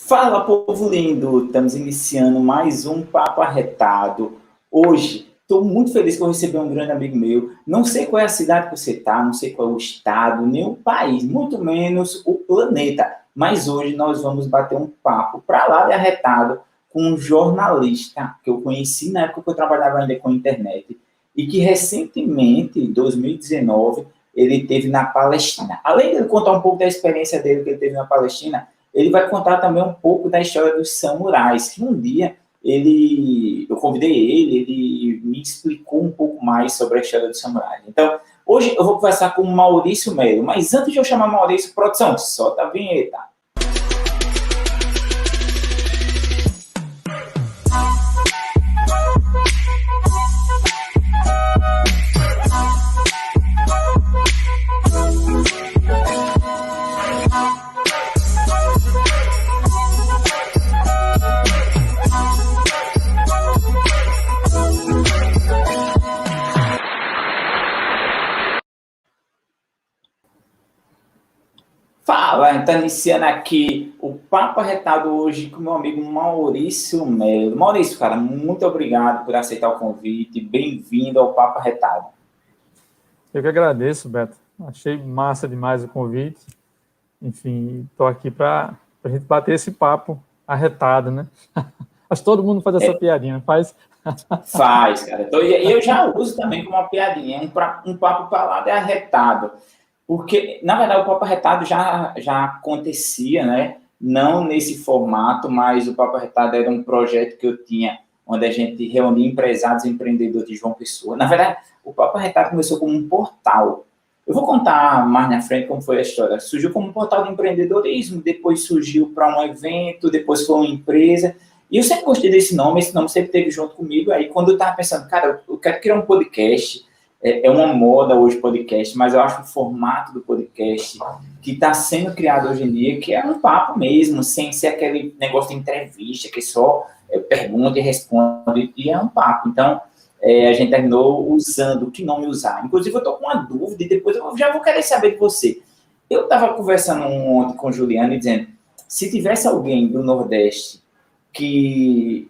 Fala, povo lindo! Estamos iniciando mais um Papo Arretado. Hoje, estou muito feliz que eu recebi um grande amigo meu. Não sei qual é a cidade que você está, não sei qual é o estado, nem o país, muito menos o planeta. Mas hoje nós vamos bater um papo para lá de arretado com um jornalista que eu conheci na época que eu trabalhava ainda com internet e que recentemente, em 2019, ele teve na Palestina. Além de ele contar um pouco da experiência dele que ele teve na Palestina, ele vai contar também um pouco da história dos samurais, que um dia eu convidei ele me explicou um pouco mais sobre a história dos samurais. Então, hoje eu vou conversar com o Maurício Melo, mas antes de eu chamar Maurício, produção, solta a vinheta. Fala, está iniciando aqui o Papo Arretado hoje com meu amigo Maurício Melo. Maurício, cara, muito obrigado por aceitar o convite. Bem-vindo ao Papo Arretado. Eu que agradeço, Beto. Achei massa demais o convite. Enfim, estou aqui para a gente bater esse papo arretado, né? Acho que todo mundo faz essa piadinha, não faz? Faz, cara. Então, eu já uso também como uma piadinha, um papo para lá de arretado. Porque, na verdade, o Papo Arretado já acontecia, né? Não nesse formato, mas o Papo Arretado era um projeto que eu tinha, onde a gente reunia empresários e empreendedores de João Pessoa. Na verdade, o Papo Arretado começou como um portal. Eu vou contar mais na frente como foi a história. Surgiu como um portal de empreendedorismo, depois surgiu para um evento, depois foi uma empresa. E eu sempre gostei desse nome, esse nome sempre esteve junto comigo. Aí, quando eu estava pensando, cara, eu quero criar um podcast. É uma moda hoje podcast, mas eu acho o formato do podcast que está sendo criado hoje em dia, que é um papo mesmo, sem ser aquele negócio de entrevista, que só pergunta e responde, e é um papo. Então, a gente terminou usando, que nome usar. Inclusive, eu estou com uma dúvida e depois eu já vou querer saber de você. Eu estava conversando ontem com o Juliano e dizendo, se tivesse alguém do Nordeste que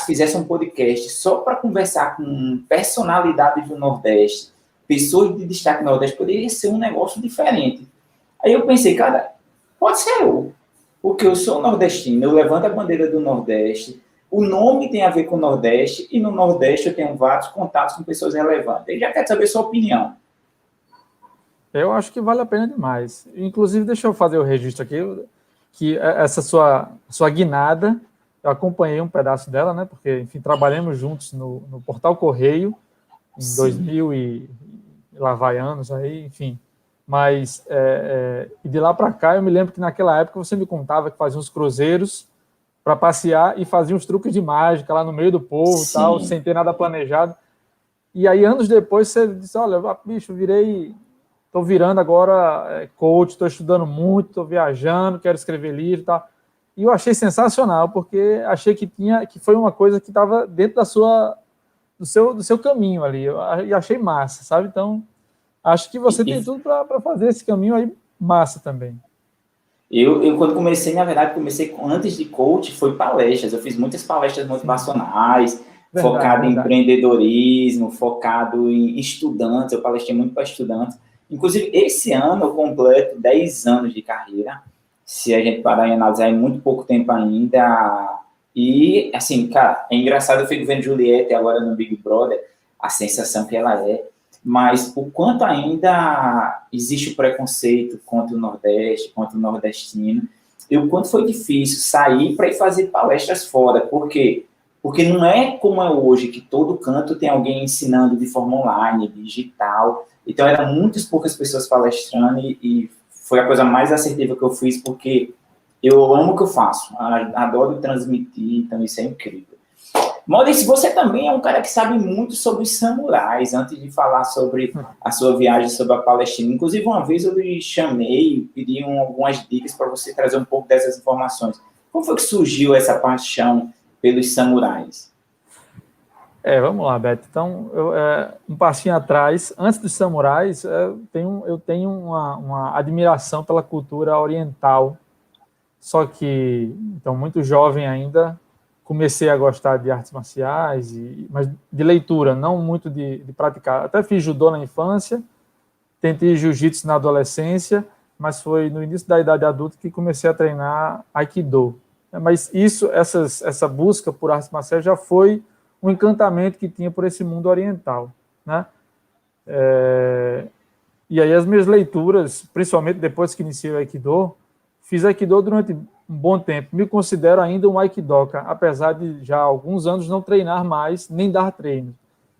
fizesse um podcast só para conversar com personalidades do Nordeste, pessoas de destaque no Nordeste, poderia ser um negócio diferente. Aí eu pensei, cara, pode ser eu, porque eu sou nordestino, eu levanto a bandeira do Nordeste, o nome tem a ver com o Nordeste, e no Nordeste eu tenho vários contatos com pessoas relevantes. Eu já quero saber sua opinião. Eu acho que vale a pena demais. Inclusive, deixa eu fazer o registro aqui, que essa sua guinada, eu acompanhei um pedaço dela, né? Porque, enfim, trabalhamos juntos no Portal Correio, em 2000 e lá vai anos, aí, enfim. Mas, e de lá para cá, eu me lembro que naquela época você me contava que fazia uns cruzeiros para passear e fazia uns truques de mágica lá no meio do povo e tal, sem ter nada planejado. E aí, anos depois, você disse, olha, bicho, estou virando agora coach, estou estudando muito, estou viajando, quero escrever livro e tal. E eu achei sensacional, porque achei que foi uma coisa que estava dentro do seu caminho ali. E achei massa, sabe? Então, acho que você tem tudo para fazer esse caminho aí massa também. Eu, quando comecei, na verdade, antes de coach, foi palestras. Eu fiz muitas palestras motivacionais, focado em empreendedorismo, focado em estudantes. Eu palestrei muito para estudantes. Inclusive, esse ano eu completo 10 anos de carreira. Se a gente parar e analisar, é muito pouco tempo ainda. E, assim, cara, é engraçado, eu fico vendo Juliette agora no Big Brother, a sensação que ela é, mas o quanto ainda existe o preconceito contra o Nordeste, contra o nordestino, e o quanto foi difícil sair para ir fazer palestras fora. Por quê? Porque não é como é hoje, que todo canto tem alguém ensinando de forma online, digital. Então, eram muitas poucas pessoas palestrando e foi a coisa mais assertiva que eu fiz, porque eu amo o que eu faço, adoro transmitir, então isso é incrível. Maurício, você também é um cara que sabe muito sobre os samurais, antes de falar sobre a sua viagem sobre a Palestina. Inclusive, uma vez eu lhe chamei, pedi algumas dicas para você trazer um pouco dessas informações. Como foi que surgiu essa paixão pelos samurais? Vamos lá, Beto. Então, um passinho atrás, antes dos samurais, eu tenho uma admiração pela cultura oriental, só que, então, muito jovem ainda, comecei a gostar de artes marciais, mas de leitura, não muito de praticar. Até fiz judô na infância, tentei jiu-jitsu na adolescência, mas foi no início da idade adulta que comecei a treinar aikido. Mas essa busca por artes marciais já foi um encantamento que tinha por esse mundo oriental, né? E aí as minhas leituras, principalmente depois que iniciei o aikido, fiz aikido durante um bom tempo. Me considero ainda um aikidoka, apesar de já há alguns anos não treinar mais, nem dar treino.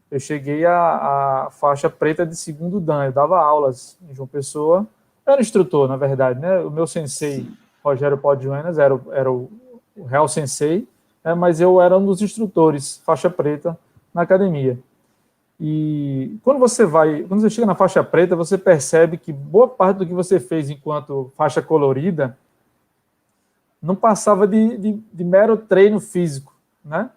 Eu cheguei à faixa preta de segundo dan, eu dava aulas em João Pessoa, eu era instrutor, na verdade, né? O meu sensei, Rogério Podjuenas, era o real sensei, né? Mas eu era um dos instrutores, faixa preta, na academia. E quando você chega na faixa preta, você percebe que boa parte do que você fez enquanto faixa colorida não passava de mero treino físico, né?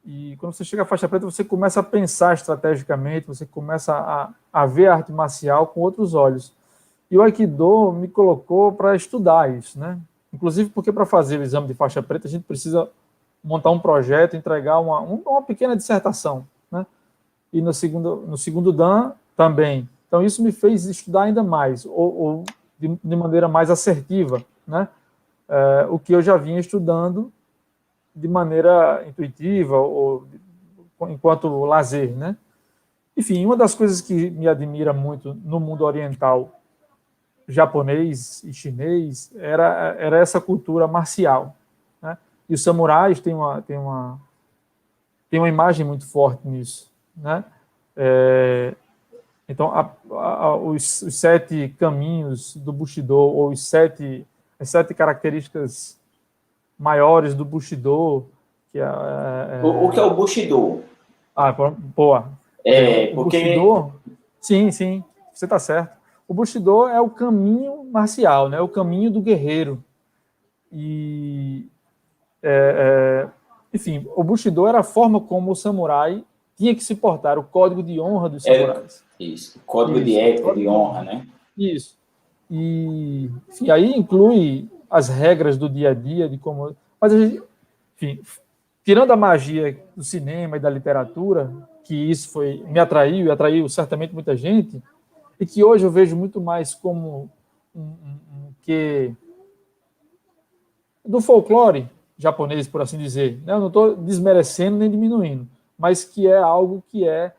E quando você chega à faixa preta, você começa a pensar estrategicamente, você começa a ver a arte marcial com outros olhos. E o Aikido me colocou para estudar isso, né? Inclusive porque para fazer o exame de faixa preta, a gente precisa montar um projeto, entregar uma pequena dissertação, né? E no segundo dan também. Então isso me fez estudar ainda mais, ou de maneira mais assertiva, né? O que eu já vinha estudando de maneira intuitiva ou enquanto lazer, né? Enfim, uma das coisas que me admira muito no mundo oriental, japonês e chinês, era essa cultura marcial, né? E os samurais têm uma imagem muito forte nisso, né? Então, os 7 caminhos do Bushido, ou as 7 características maiores do Bushido, que O que é o Bushido? Boa. O Porque... Bushido, sim, você está certo. O Bushido é o caminho marcial, né? O caminho do guerreiro. E, enfim, o Bushido era a forma como o samurai tinha que se portar, o código de honra dos samurais. Isso, código de ética, de honra, né? Isso. E, enfim, aí inclui as regras do dia a dia, de como... Mas, enfim, tirando a magia do cinema e da literatura, que isso me atraiu e atraiu certamente muita gente, e que hoje eu vejo muito mais como que do folclore japonês, por assim dizer, né? Eu não estou desmerecendo nem diminuindo, mas que é algo que é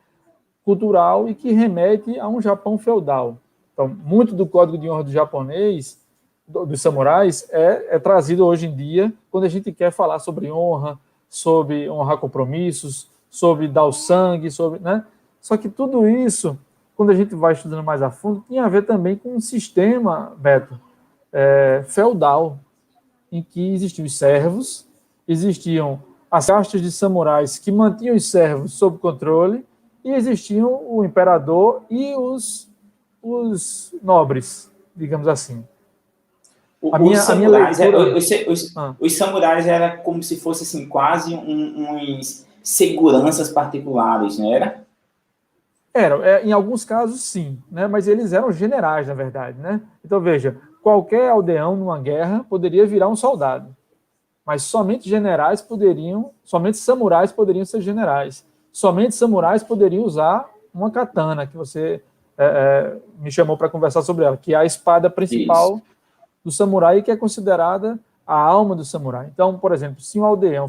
cultural e que remete a um Japão feudal. Então, muito do código de honra do japonês, dos samurais, é trazido hoje em dia quando a gente quer falar sobre honra, sobre honrar compromissos, sobre dar o sangue, né? Só que tudo isso, quando a gente vai estudando mais a fundo, tinha a ver também com um sistema, Beto, feudal, em que existiam os servos, existiam as castas de samurais que mantinham os servos sob controle, e existiam o imperador e os nobres, digamos assim. Os samurais era como se fosse assim, quase uns seguranças particulares, não era? Em alguns casos sim, né? Mas eles eram generais, na verdade, né? Então veja, qualquer aldeão numa guerra poderia virar um soldado, mas somente samurais poderiam ser generais, somente samurais poderiam usar uma katana, que você me chamou para conversar sobre ela, que é a espada principal do samurai, que é considerada a alma do samurai. Então, por exemplo, se um aldeão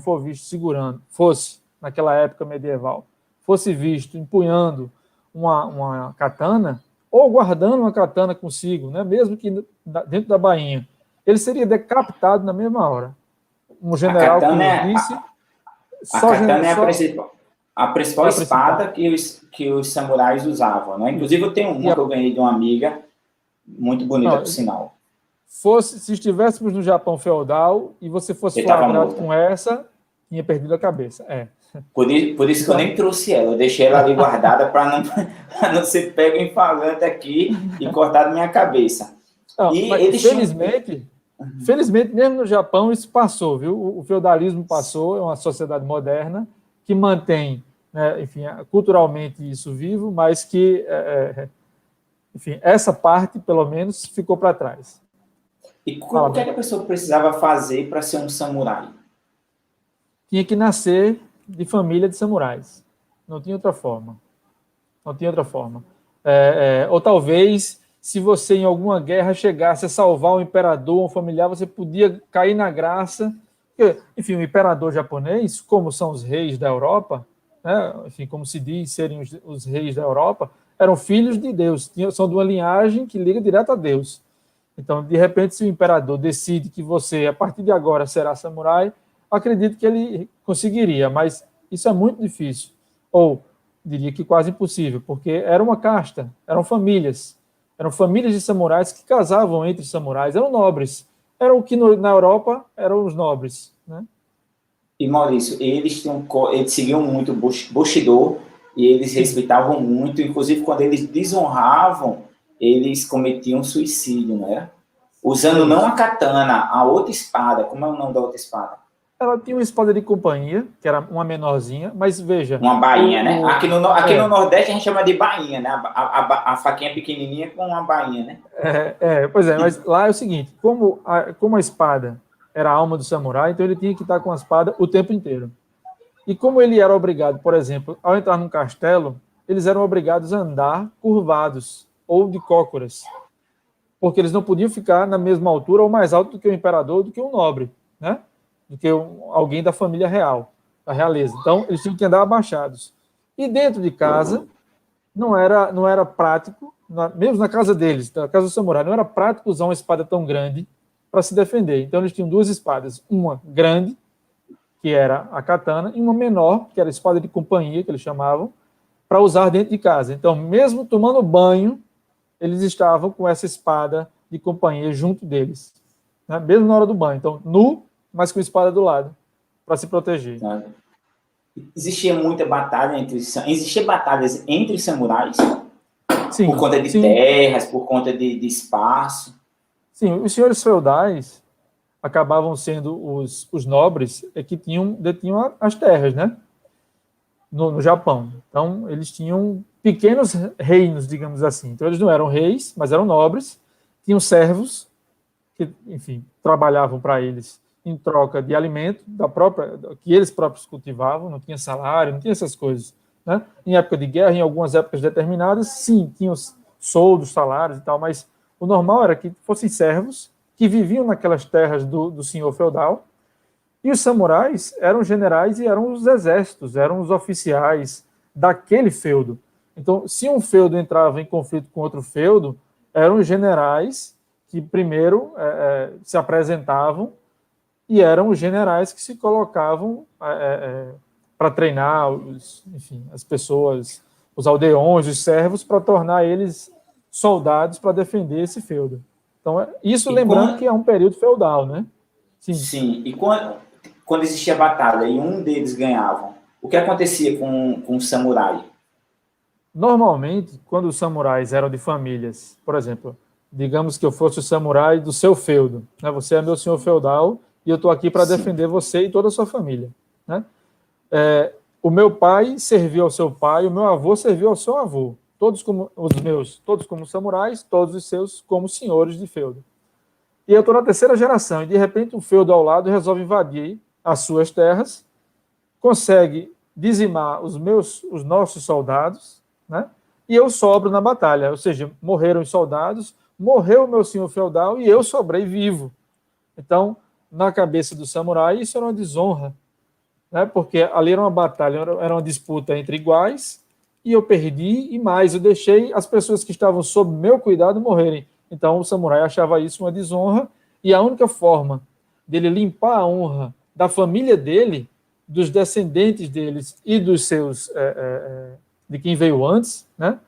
fosse, naquela época medieval, fosse visto empunhando uma katana, ou guardando uma katana consigo, né, mesmo que dentro da bainha, ele seria decapitado na mesma hora. Um general, como eu disse... A katana é a principal espada que os samurais usavam, né? Inclusive, eu tenho uma que eu ganhei de uma amiga, muito bonita, por sinal. Se estivéssemos no Japão feudal e você fosse flagrado com essa, tinha perdido a cabeça. Por isso que eu nem trouxe ela, eu deixei ela ali guardada para não ser pego em flagrante aqui e cortado minha cabeça. Felizmente, mesmo no Japão, isso passou, viu? O feudalismo passou, é uma sociedade moderna que mantém, né, enfim, culturalmente isso vivo, mas que, enfim, essa parte, pelo menos, ficou para trás. E o que é que a pessoa precisava fazer para ser um samurai? Tinha que nascer de família de samurais. Não tinha outra forma. Não tinha outra forma. Ou talvez, se você em alguma guerra chegasse a salvar um imperador, um familiar, você podia cair na graça. Porque, enfim, o imperador japonês, como são os reis da Europa, né, enfim, como se diz serem os reis da Europa, eram filhos de Deus, são de uma linhagem que liga direto a Deus. Então, de repente, se o imperador decide que você, a partir de agora, será samurai, acredito que ele conseguiria, mas isso é muito difícil. Ou, diria que quase impossível, porque era uma casta, eram famílias de samurais que casavam entre samurais, eram nobres. Era o que na Europa eram os nobres, né? E Maurício, eles seguiam muito o Bushido e eles respeitavam muito, inclusive quando eles desonravam, eles cometiam suicídio, né? Usando não a katana, a outra espada. Como é o nome da outra espada? Ela tinha uma espada de companhia, que era uma menorzinha, mas veja... Uma bainha, né? Aqui no Nordeste a gente chama de bainha, né? A faquinha pequenininha com uma bainha, né? Pois é, mas lá é o seguinte, como a espada era a alma do samurai, então ele tinha que estar com a espada o tempo inteiro. E como ele era obrigado, por exemplo, ao entrar num castelo, eles eram obrigados a andar curvados ou de cócoras, porque eles não podiam ficar na mesma altura ou mais alto do que o imperador, do que um nobre, né? Do que alguém da família real, da realeza. Então, eles tinham que andar abaixados. E dentro de casa, não era prático, mesmo na casa deles, na casa do samurai, não era prático usar uma espada tão grande para se defender. Então, eles tinham duas espadas, uma grande, que era a katana, e uma menor, que era a espada de companhia, que eles chamavam, para usar dentro de casa. Então, mesmo tomando banho, eles estavam com essa espada de companhia junto deles, né? Mesmo na hora do banho. Então, nu, mas com a espada do lado, para se proteger. Existia muita batalha existia batalhas entre samurais? Sim, por conta de terras, por conta de espaço? Sim, os senhores feudais acabavam sendo os nobres que detinham as terras, né? No Japão. Então, eles tinham pequenos reinos, digamos assim. Então, eles não eram reis, mas eram nobres, tinham servos que, enfim, trabalhavam para eles em troca de alimento que eles próprios cultivavam, não tinha salário, não tinha essas coisas, né? Em época de guerra, em algumas épocas determinadas, sim, tinham soldos, salários e tal, mas o normal era que fossem servos que viviam naquelas terras do senhor feudal, e os samurais eram generais e eram os exércitos, eram os oficiais daquele feudo. Então, se um feudo entrava em conflito com outro feudo, eram os generais que primeiro se apresentavam e eram os generais que se colocavam para treinar as pessoas, os aldeões, os servos, para tornar eles soldados para defender esse feudo. Então, isso lembrando que é um período feudal, né? Sim. E quando existia batalha e um deles ganhava, o que acontecia com o samurai? Normalmente, quando os samurais eram de famílias, por exemplo, digamos que eu fosse o samurai do seu feudo, né? Você é meu senhor feudal e eu estou aqui para defender você e toda a sua família, né? O meu pai serviu ao seu pai, o meu avô serviu ao seu avô, todos como samurais, todos os seus como senhores de feudo. E eu estou na terceira geração, e de repente um feudo ao lado resolve invadir as suas terras, consegue dizimar os nossos soldados, né? E eu sobro na batalha, ou seja, morreram os soldados, morreu o meu senhor feudal e eu sobrei vivo. Então, na cabeça do samurai, isso era uma desonra, né? Porque ali era uma batalha, era uma disputa entre iguais, e eu perdi, e mais, eu deixei as pessoas que estavam sob meu cuidado morrerem. Então, o samurai achava isso uma desonra, e a única forma dele limpar a honra da família dele, dos descendentes deles e dos seus, de quem veio antes, né?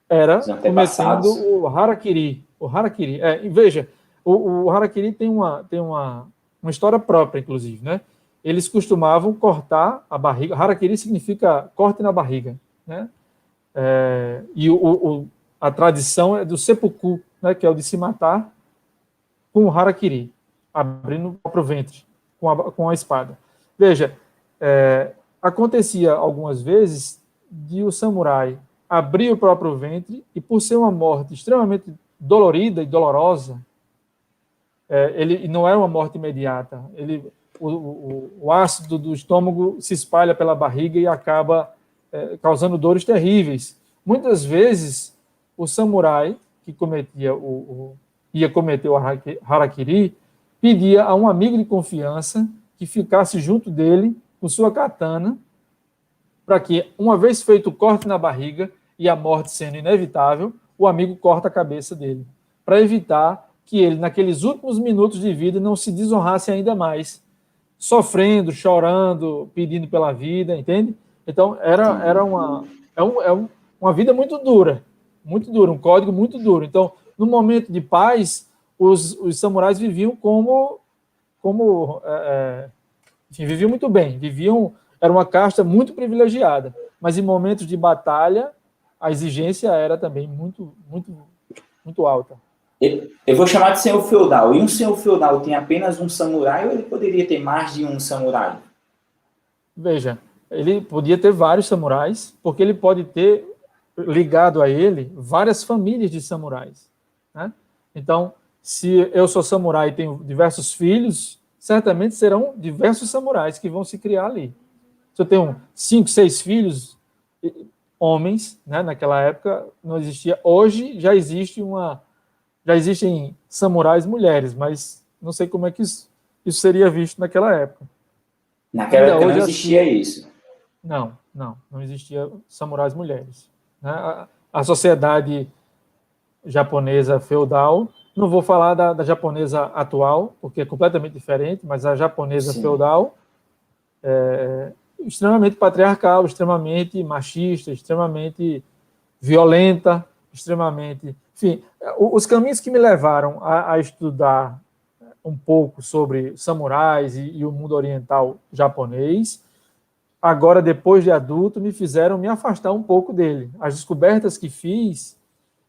Era cometendo o harakiri. O harakiri. Veja, o harakiri tem uma história própria, inclusive, né? Eles costumavam cortar a barriga. Harakiri significa corte na barriga, né? E a tradição é do seppuku, né, que é o de se matar com o harakiri, abrindo o próprio ventre com a espada. Veja, acontecia algumas vezes de o samurai abrir o próprio ventre e, por ser uma morte extremamente dolorida e dolorosa, ele não é uma morte imediata. O ácido do estômago se espalha pela barriga e acaba causando dores terríveis. Muitas vezes, o samurai que ia cometer o harakiri pedia a um amigo de confiança que ficasse junto dele com sua katana, para que, uma vez feito o corte na barriga e a morte sendo inevitável, o amigo corta a cabeça dele, para evitar que ele, naqueles últimos minutos de vida, não se desonrasse ainda mais, sofrendo, chorando, pedindo pela vida, entende? Então, era uma vida muito dura, um código muito duro. Então, no momento de paz, os samurais viviam enfim, viviam muito bem, era uma casta muito privilegiada, mas em momentos de batalha, a exigência era também muito, muito, muito alta. Eu vou chamar de senhor feudal. E um senhor feudal tem apenas um samurai ou ele poderia ter mais de um samurai? Veja, ele podia ter vários samurais, porque ele pode ter ligado a ele várias famílias de samurais, né? Então, se eu sou samurai e tenho diversos filhos, certamente serão diversos samurais que vão se criar ali. Se eu tenho 5, 6 filhos, homens, né, naquela época não existia. Hoje já existem samurais mulheres, mas não sei como é que isso seria visto naquela época. Naquela época não existia isso. Não existia samurais mulheres, né? A sociedade japonesa feudal, não vou falar da japonesa atual, porque é completamente diferente, mas a japonesa Sim. feudal extremamente patriarcal, extremamente machista, extremamente violenta, extremamente... Enfim, os caminhos que me levaram a estudar um pouco sobre samurais e o mundo oriental japonês, agora, depois de adulto, me fizeram me afastar um pouco dele. As descobertas que fiz,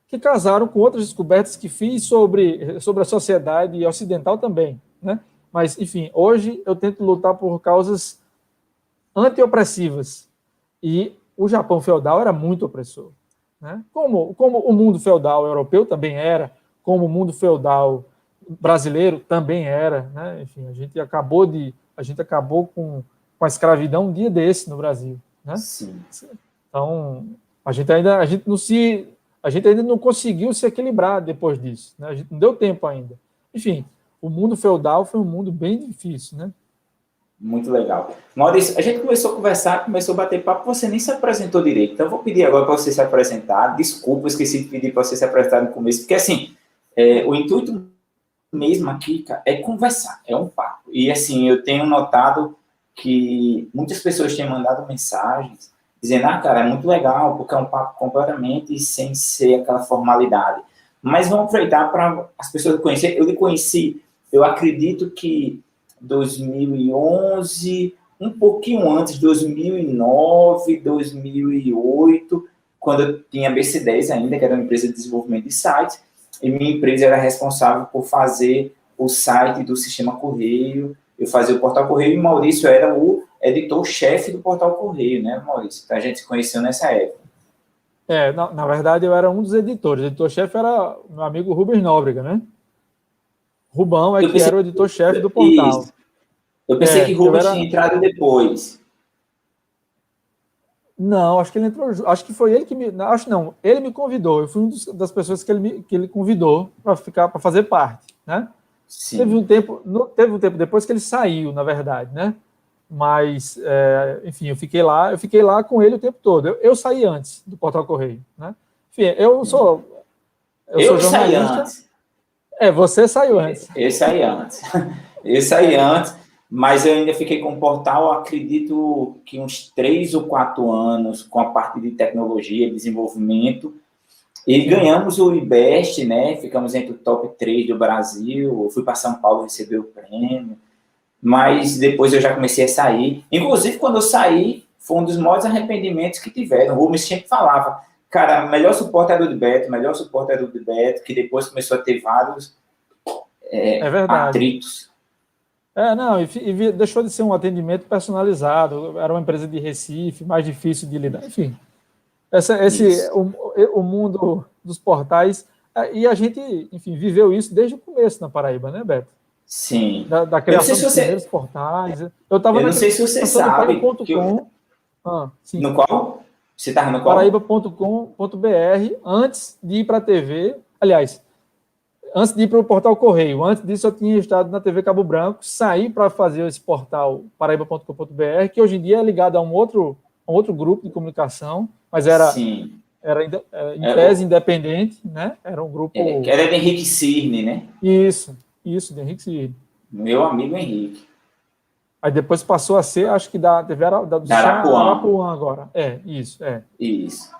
que casaram com outras descobertas que fiz sobre a sociedade ocidental também, né? Mas, enfim, hoje eu tento lutar por causas anti-opressivas. E o Japão feudal era muito opressor, né? Como o mundo feudal europeu também era, como o mundo feudal brasileiro também era, né? Enfim, a gente acabou com a escravidão um dia desse no Brasil, né? Sim. Então, a gente ainda não conseguiu se equilibrar depois disso, né? A gente não deu tempo ainda. Enfim, o mundo feudal foi um mundo bem difícil, né? Muito legal. Maurício, a gente começou a conversar, começou a bater papo, você nem se apresentou direito. Então, eu vou pedir agora para você se apresentar. Desculpa, eu esqueci de pedir para você se apresentar no começo, porque, assim, o intuito mesmo aqui, cara, é conversar, é um papo. E, assim, eu tenho notado que muitas pessoas têm mandado mensagens dizendo, cara, é muito legal, porque é um papo completamente sem ser aquela formalidade. Mas vamos aproveitar para as pessoas conhecerem. Eu lhe conheci, eu acredito que 2011, um pouquinho antes, 2009, 2008, quando eu tinha BC10 ainda, que era uma empresa de desenvolvimento de sites, e minha empresa era responsável por fazer o site do Sistema Correio, eu fazia o Portal Correio, e o Maurício era o editor-chefe do Portal Correio, né, Maurício? Então, a gente se conheceu nessa época. Na verdade, eu era um dos editores. O editor-chefe era meu amigo Rubens Nóbrega, né? Rubão era o editor-chefe do portal. Isso. Eu pensei que Rubens tinha entrado depois. Não, acho que ele entrou. Acho que foi ele que me. Acho não. Ele me convidou. Eu fui uma das pessoas que ele convidou para fazer parte, né? Sim. Teve um tempo depois que ele saiu, na verdade, né? Mas, enfim, eu fiquei lá com ele o tempo todo. Eu saí antes do Portal Correio, né? Enfim, eu sou jornalista. Saí antes. Você saiu antes. Eu saí antes, mas eu ainda fiquei com o portal, acredito que uns 3 ou 4 anos, com a parte de tecnologia, desenvolvimento, e ganhamos o IBEST, né? Ficamos entre o top 3 do Brasil, eu fui para São Paulo receber o prêmio, mas depois eu já comecei a sair. Inclusive, quando eu saí, foi um dos maiores arrependimentos que tiveram. O Rubens sempre falava, cara, melhor suporte era o de Beto, que depois começou a ter vários atritos. E deixou de ser um atendimento personalizado, era uma empresa de Recife, mais difícil de lidar, enfim. O mundo dos portais E a gente, enfim, viveu isso desde o começo na Paraíba, né, Beto? Sim. Da criação dos primeiros portais. Eu estava Eu na não sei se você criação do sabe que Paraíba.com. Sim. no qual? Você estava no qual? Paraíba.com.br, antes de ir para a TV. Aliás, antes de ir para o portal Correio. Antes disso, eu tinha estado na TV Cabo Branco, saí para fazer esse portal paraíba.com.br, que hoje em dia é ligado a um outro grupo de comunicação, mas Sim. era em tese independente, né? Era um grupo... Era de Henrique Cirne, né? Isso, de Henrique Cirne. Meu amigo Henrique. Aí depois passou a ser, acho que da TV do Arapuã agora. Isso. Isso.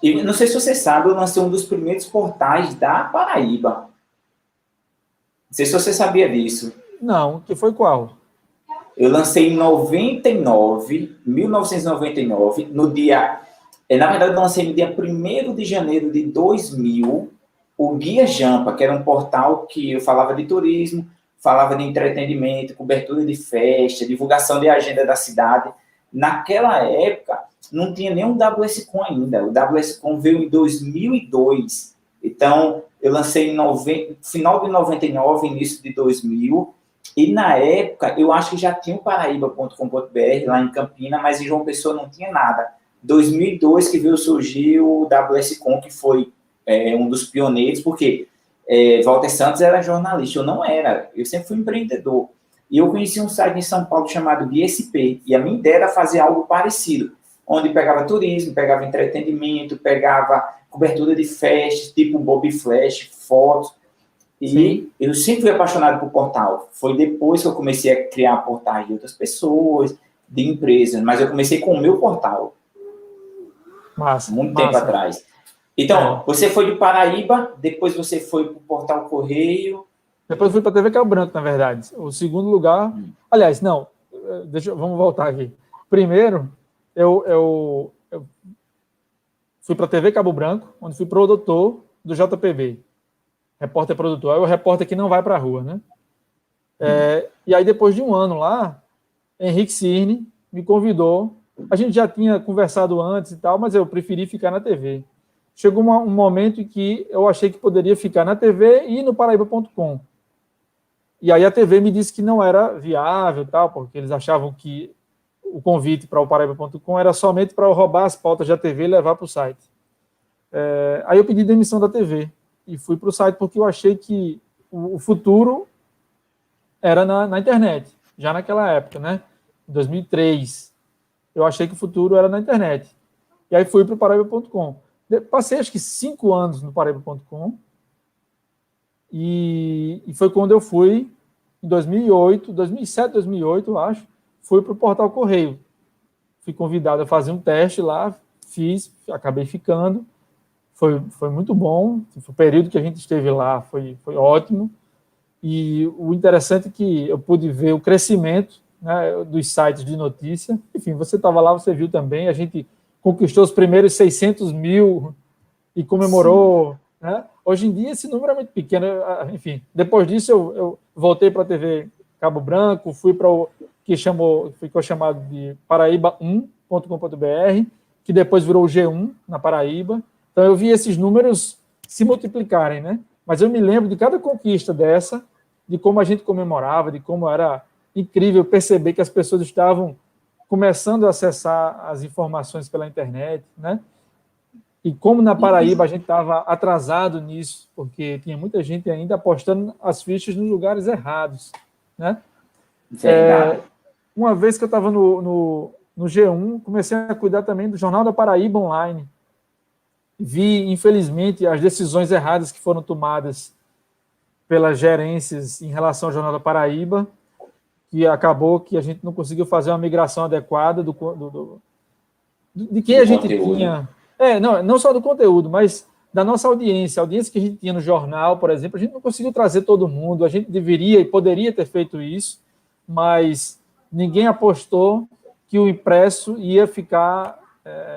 E não sei se você sabe, eu lancei um dos primeiros portais da Paraíba. Não sei se você sabia disso. Não, que foi qual? Eu lancei em 1999, no dia... Na verdade, eu lancei no dia 1º de janeiro de 2000, o Guia Jampa, que era um portal que eu falava de turismo, falava de entretenimento, cobertura de festa, divulgação de agenda da cidade. Naquela época, não tinha nem um WSCom ainda. O WSCom veio em 2002. Então, eu lancei em final de 99, início de 2000. E, na época, eu acho que já tinha o paraíba.com.br lá em Campina, mas em João Pessoa não tinha nada. 2002 que veio surgir o WSCom, que foi um dos pioneiros, porque Walter Santos era jornalista, eu não era, eu sempre fui empreendedor. E eu conheci um site em São Paulo chamado Guia SP, e a minha ideia era fazer algo parecido, onde pegava turismo, pegava entretenimento, pegava cobertura de festas, tipo Bob Flash, fotos. E Sim. Eu sempre fui apaixonado por portal. Foi depois que eu comecei a criar portais de outras pessoas, de empresas, mas eu comecei com o meu portal. Muito tempo atrás. Então, você foi de Paraíba, depois você foi para o Portal Correio. Depois fui para a TV Cabo Branco, na verdade. O segundo lugar... Aliás, não. Vamos voltar aqui. Primeiro, eu fui para a TV Cabo Branco, onde fui produtor do JPB. Repórter produtor. É o repórter que não vai para a rua, né? E aí, depois de um ano lá, Henrique Cirne me convidou. A gente já tinha conversado antes e tal, mas eu preferi ficar na TV. Chegou um momento em que eu achei que poderia ficar na TV e no Paraíba.com. E aí a TV me disse que não era viável, tal, porque eles achavam que o convite para o Paraíba.com era somente para eu roubar as pautas da TV e levar para o site. Aí eu pedi demissão da TV e fui para o site porque eu achei que o futuro era na internet, já naquela época, né? Em 2003. Eu achei que o futuro era na internet. E aí fui para o Paraíba.com. Passei, acho que 5 anos no Paraíba.com. E foi quando eu fui, em 2008, 2007, 2008, eu acho, fui para o Portal Correio. Fui convidado a fazer um teste lá, fiz, acabei ficando. Foi muito bom. O período que a gente esteve lá foi ótimo. E o interessante é que eu pude ver o crescimento, né, dos sites de notícia. Enfim, você estava lá, você viu também, a gente conquistou os primeiros 600 mil e comemorou, né? Hoje em dia esse número é muito pequeno. Enfim, depois disso eu voltei para a TV Cabo Branco, fui para o que ficou chamado de Paraíba1.com.br, que depois virou o G1 na Paraíba. Então eu vi esses números se multiplicarem, né? Mas eu me lembro de cada conquista dessa, de como a gente comemorava, de como era incrível perceber que as pessoas estavam começando a acessar as informações pela internet, né? E como na Paraíba a gente estava atrasado nisso, porque tinha muita gente ainda apostando as fichas nos lugares errados, né? Uma vez que eu estava no G1, comecei a cuidar também do Jornal da Paraíba Online. Vi, infelizmente, as decisões erradas que foram tomadas pelas gerências em relação ao Jornal da Paraíba, que acabou que a gente não conseguiu fazer uma migração adequada de quem a gente tinha. Não só do conteúdo, mas da nossa audiência. A audiência que a gente tinha no jornal, por exemplo, a gente não conseguiu trazer todo mundo. A gente deveria e poderia ter feito isso, mas ninguém apostou que o impresso ia ficar,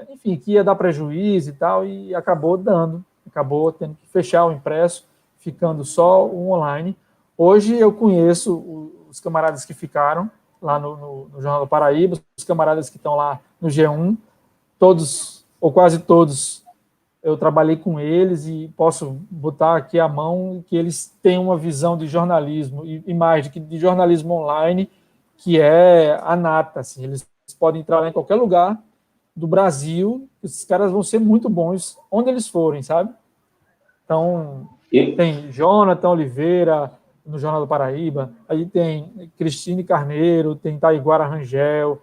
enfim, que ia dar prejuízo e tal, e acabou tendo que fechar o impresso, ficando só o online. Hoje eu conheço os camaradas que ficaram lá no Jornal do Paraíba, os camaradas que estão lá no G1, todos, ou quase todos, eu trabalhei com eles e posso botar aqui a mão que eles têm uma visão de jornalismo, e mais de jornalismo online, que é a nata. Assim, eles podem entrar em qualquer lugar do Brasil, esses caras vão ser muito bons onde eles forem, sabe? Então, tem Jonathan Oliveira no Jornal do Paraíba, aí tem Cristine Carneiro, tem Taiguara Rangel,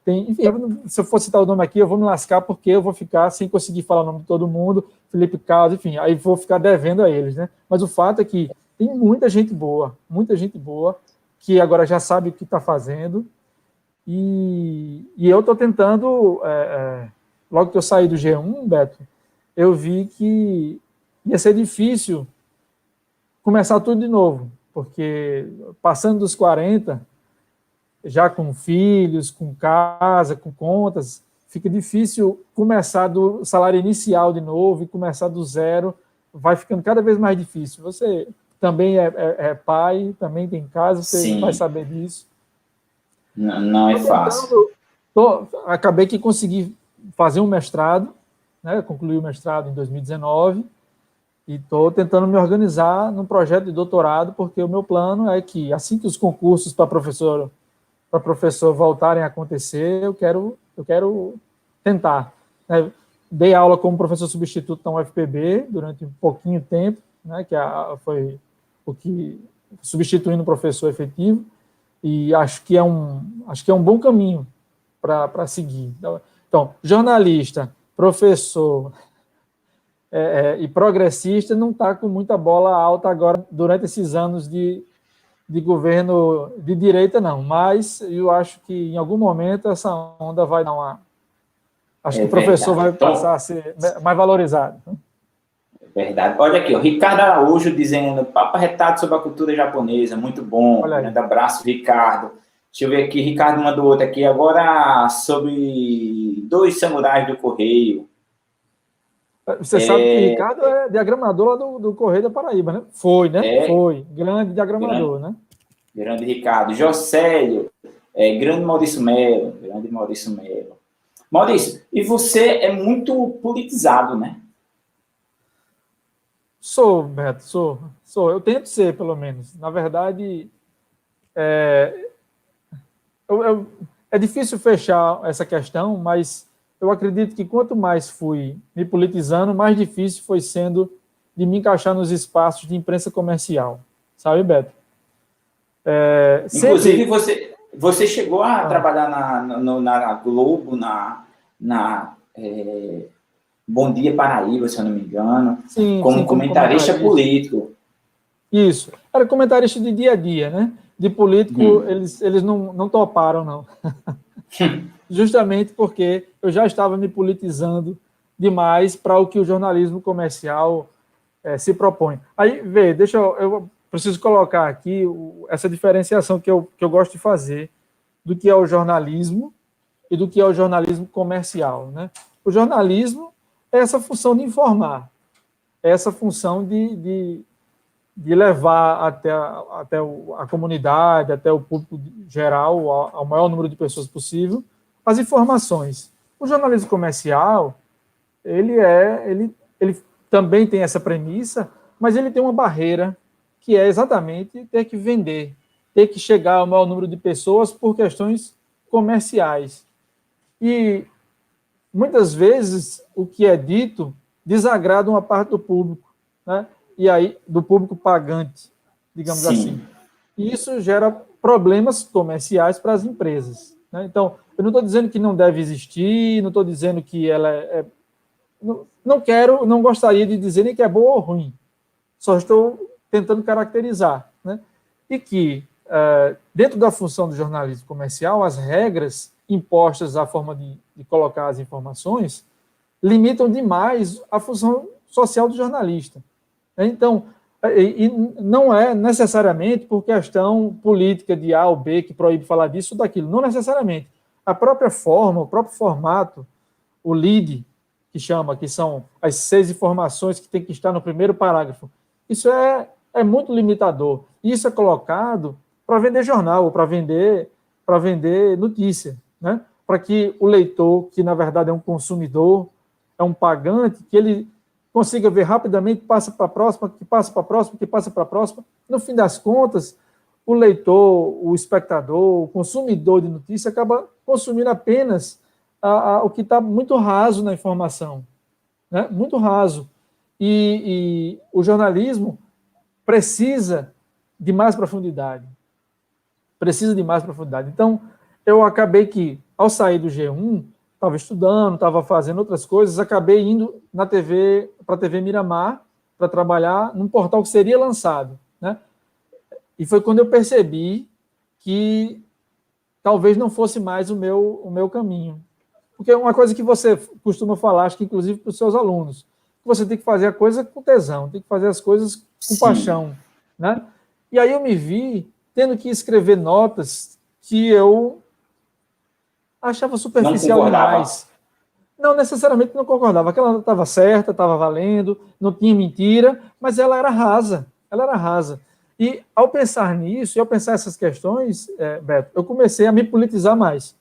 tem, enfim, se eu for citar o nome aqui, eu vou me lascar porque eu vou ficar sem conseguir falar o nome de todo mundo, Felipe Carlos, enfim, aí vou ficar devendo a eles, né? Mas o fato é que tem muita gente boa, que agora já sabe o que está fazendo, e eu estou tentando, logo que eu saí do G1, Beto, eu vi que ia ser difícil começar tudo de novo, porque passando dos 40, já com filhos, com casa, com contas, fica difícil começar do salário inicial de novo e começar do zero, vai ficando cada vez mais difícil. Você também é pai, também tem casa, você Sim. vai saber disso. Não é fácil. Acabei que consegui fazer um mestrado, né, concluí o mestrado em 2019, e estou tentando me organizar num projeto de doutorado, porque o meu plano é que, assim que os concursos para professor voltarem a acontecer, eu quero tentar. Né? Dei aula como professor substituto na UFPB durante um pouquinho tempo, né, que foi o que substituindo o professor efetivo, e acho que é um bom caminho para seguir. Então, jornalista, professor e progressista não está com muita bola alta agora durante esses anos de governo de direita, não. Mas eu acho que em algum momento essa onda vai dar uma... Acho que o professor vai passar a ser mais valorizado. Verdade. Olha aqui, o Ricardo Araújo dizendo: papo retado sobre a cultura japonesa, muito bom. Um grande abraço, Ricardo. Deixa eu ver aqui, Ricardo mandou outra aqui. Agora sobre 2 samurais do Correio. Você sabe que Ricardo é diagramador lá do Correio da Paraíba, né? Foi, né? Foi. Grande diagramador, né? Grande Ricardo. Jocélio, grande Maurício Melo. Maurício, e você é muito politizado, né? Sou, Beto, sou. Eu tento ser, pelo menos. Na verdade, é difícil fechar essa questão, mas eu acredito que quanto mais fui me politizando, mais difícil foi sendo de me encaixar nos espaços de imprensa comercial. Sabe, Beto? Inclusive, você chegou a trabalhar na Globo, na Bom Dia Paraíba, se eu não me engano, como comentarista político. Isso. Era comentarista de dia a dia, né? De político, eles não toparam, não. Justamente porque eu já estava me politizando demais para o que o jornalismo comercial se propõe. Aí, eu preciso colocar aqui essa diferenciação que eu gosto de fazer do que é o jornalismo e do que é o jornalismo comercial, né? O jornalismo é essa função de informar, é essa função de levar até a comunidade, até o público geral, ao maior número de pessoas possível, as informações. O jornalismo comercial, ele também tem essa premissa, mas ele tem uma barreira que é exatamente ter que vender, ter que chegar ao maior número de pessoas por questões comerciais. E muitas vezes o que é dito desagrada uma parte do público, né? E aí do público pagante, digamos assim. E isso gera problemas comerciais para as empresas, né? Então, eu não estou dizendo que não deve existir, não estou dizendo que ela não gostaria de dizer nem que é boa ou ruim. Só estou tentando caracterizar, né? E que, dentro da função do jornalismo comercial, as regras impostas à forma de colocar as informações limitam demais a função social do jornalista. Então, e não é necessariamente por questão política de A ou B que proíbe falar disso ou daquilo, não necessariamente. A própria forma, o próprio formato, o lead, que são as 6 informações que tem que estar no primeiro parágrafo, isso é muito limitador. Isso é colocado para vender jornal, ou para vender notícia, né? Para que o leitor, que na verdade é um consumidor, é um pagante, que ele consiga ver rapidamente, passa para a próxima, que passa para a próxima, que passa para a próxima. No fim das contas, o leitor, o espectador, o consumidor de notícia acaba consumindo apenas o que está muito raso na informação, né? Muito raso. E o jornalismo precisa de mais profundidade. Precisa de mais profundidade. Então, eu acabei que, ao sair do G1, estava estudando, estava fazendo outras coisas, acabei indo na TV, para a TV Miramar, para trabalhar num portal que seria lançado, né? E foi quando eu percebi que talvez não fosse mais o meu caminho. Porque é uma coisa que você costuma falar, acho que inclusive para os seus alunos, que você tem que fazer a coisa com tesão, tem que fazer as coisas com Sim. paixão, né? E aí eu me vi tendo que escrever notas que eu achava superficial demais. Não necessariamente não concordava. Aquela nota estava certa, estava valendo, não tinha mentira, mas ela era rasa. Ela era rasa. E ao pensar nisso, e ao pensar essas questões, Beto, eu comecei a me politizar mais.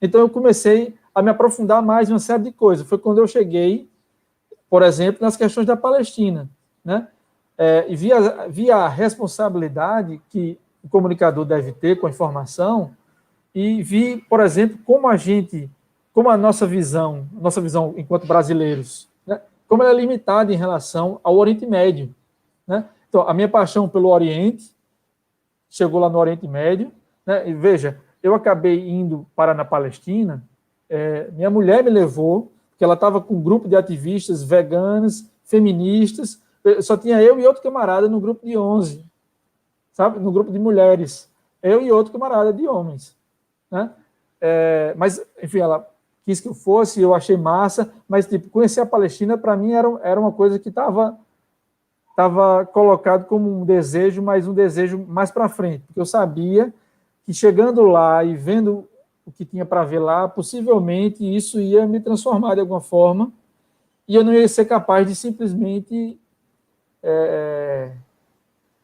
Então eu comecei a me aprofundar mais em uma série de coisas. Foi quando eu cheguei, por exemplo, nas questões da Palestina, né? E via a responsabilidade que o comunicador deve ter com a informação, e vi, por exemplo, como a nossa visão enquanto brasileiros, né? Como ela é limitada em relação ao Oriente Médio, né? Então, a minha paixão pelo Oriente chegou lá no Oriente Médio, né? E veja, eu acabei indo para na Palestina, minha mulher me levou, porque ela estava com um grupo de ativistas veganas, feministas, só tinha eu e outro camarada no grupo de 11, sabe? No grupo de mulheres, eu e outro camarada de homens, né? Mas, enfim, ela quis que eu fosse, eu achei massa, mas, tipo, conhecer a Palestina, para mim, era uma coisa que estava colocado como um desejo, mas um desejo mais para frente, porque eu sabia que chegando lá e vendo o que tinha para ver lá, possivelmente isso ia me transformar de alguma forma, e eu não ia ser capaz de simplesmente,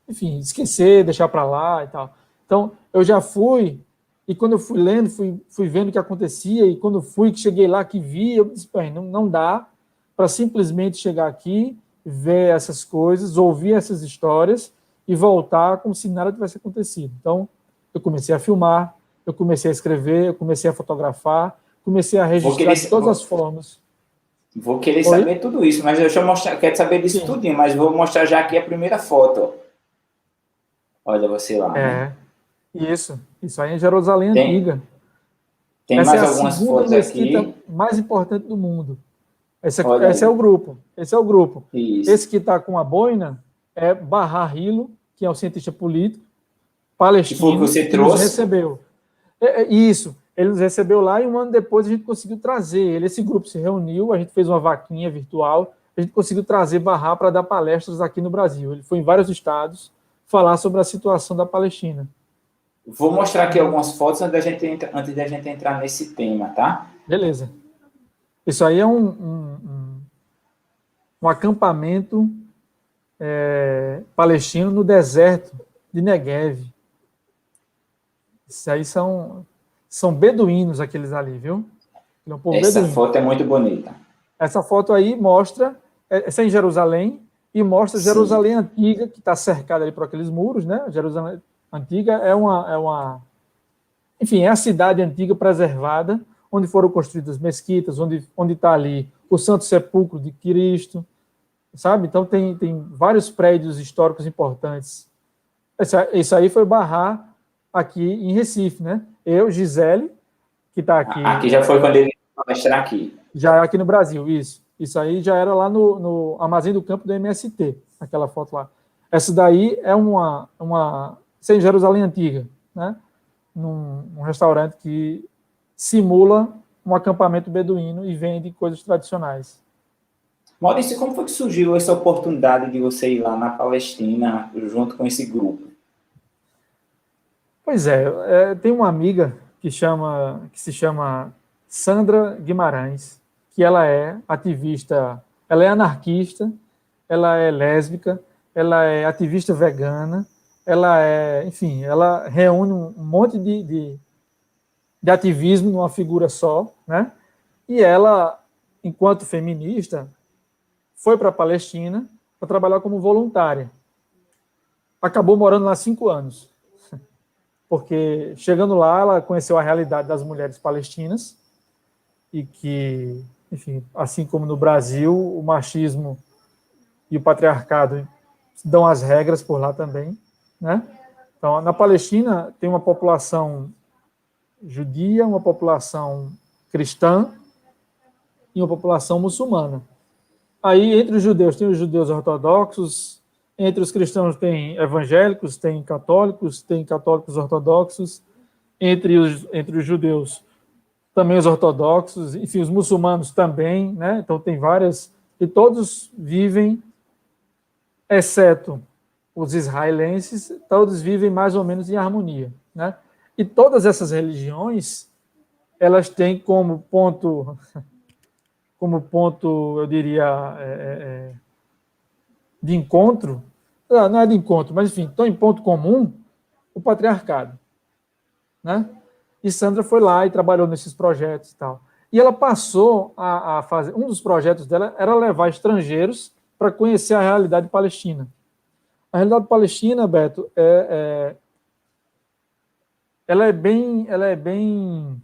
enfim, esquecer, deixar para lá e tal. Então, eu já fui, e quando eu fui lendo, fui vendo o que acontecia, e quando que cheguei lá, que vi, eu disse, não dá para simplesmente chegar aqui, ver essas coisas, ouvir essas histórias e voltar como se nada tivesse acontecido. Então, eu comecei a filmar, eu comecei a escrever, eu comecei a fotografar, comecei a registrar de todas as formas. Vou querer saber tudo isso, mas deixa eu mostrar, quero saber disso tudinho, mas vou mostrar já aqui a primeira foto. Olha você lá. Né? Isso aí é Jerusalém Antiga. Tem essa mais é algumas a segunda fotos mesquita aqui. mais importante do mundo. Esse é o grupo. Esse é o grupo. Isso. Esse que está com a boina é Bahar Hilo, que é um cientista político palestino, que foi que você que nos trouxe? recebeu. Isso. Ele nos recebeu lá e um ano depois a gente conseguiu trazer ele. Esse grupo se reuniu, a gente fez uma vaquinha virtual, a gente conseguiu trazer Bahar para dar palestras aqui no Brasil. Ele foi em vários estados falar sobre a situação da Palestina. Vou mostrar aqui algumas fotos antes da gente entrar nesse tema, tá? Beleza. Isso aí é um acampamento palestino no deserto de Negev. Isso aí são beduínos aqueles ali, viu? É um povo Essa beduíno. foto é muito bonita. Essa foto aí mostra, essa é em Jerusalém, e mostra Jerusalém Antiga, que está cercada ali por aqueles muros, né? Jerusalém Antiga enfim, é a cidade antiga preservada, onde foram construídas mesquitas, onde está ali o Santo Sepulcro de Cristo, sabe? Então tem vários prédios históricos importantes. Isso aí foi Bahar aqui em Recife, né? Eu, Gisele, que está aqui. Aqui já foi quando ele palestrar aqui. Já aqui no Brasil, isso. Isso aí já era lá no Armazém do Campo do MST, aquela foto lá. Essa daí é em Jerusalém Antiga, né? Num restaurante que simula um acampamento beduíno e vende coisas tradicionais. Maurício, como foi que surgiu essa oportunidade de você ir lá na Palestina junto com esse grupo? Pois tem uma amiga que se chama Sandra Guimarães, que ela é ativista, ela é anarquista, ela é lésbica, ela é ativista vegana, enfim, ela reúne um monte de ativismo numa figura só, né? E ela, enquanto feminista, foi para a Palestina para trabalhar como voluntária. Acabou morando lá 5 anos, porque chegando lá, ela conheceu a realidade das mulheres palestinas e que, enfim, assim como no Brasil, o machismo e o patriarcado dão as regras por lá também, né? Então, na Palestina tem uma população judia, uma população cristã e uma população muçulmana. Aí, entre os judeus, tem os judeus ortodoxos, entre os cristãos tem evangélicos, tem católicos ortodoxos, entre os judeus também os ortodoxos, enfim, os muçulmanos também, né? Então tem várias, e todos vivem, exceto os israelenses, todos vivem mais ou menos em harmonia, né? E todas essas religiões, elas têm como ponto, eu diria, de encontro, não é de encontro, mas enfim, estão em ponto comum o patriarcado, né? E Sandra foi lá e trabalhou nesses projetos e tal. E ela passou a fazer, um dos projetos dela era levar estrangeiros para conhecer a realidade palestina. A realidade palestina, Beto, ela é bem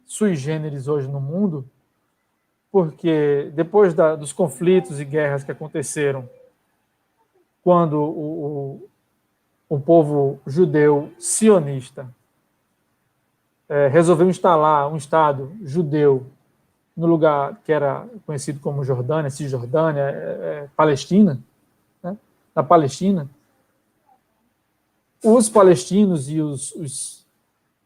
sui generis hoje no mundo, porque depois dos conflitos e guerras que aconteceram, quando o povo judeu sionista resolveu instalar um Estado judeu no lugar que era conhecido como Jordânia, Cisjordânia, Palestina, né? Na Palestina, os palestinos e os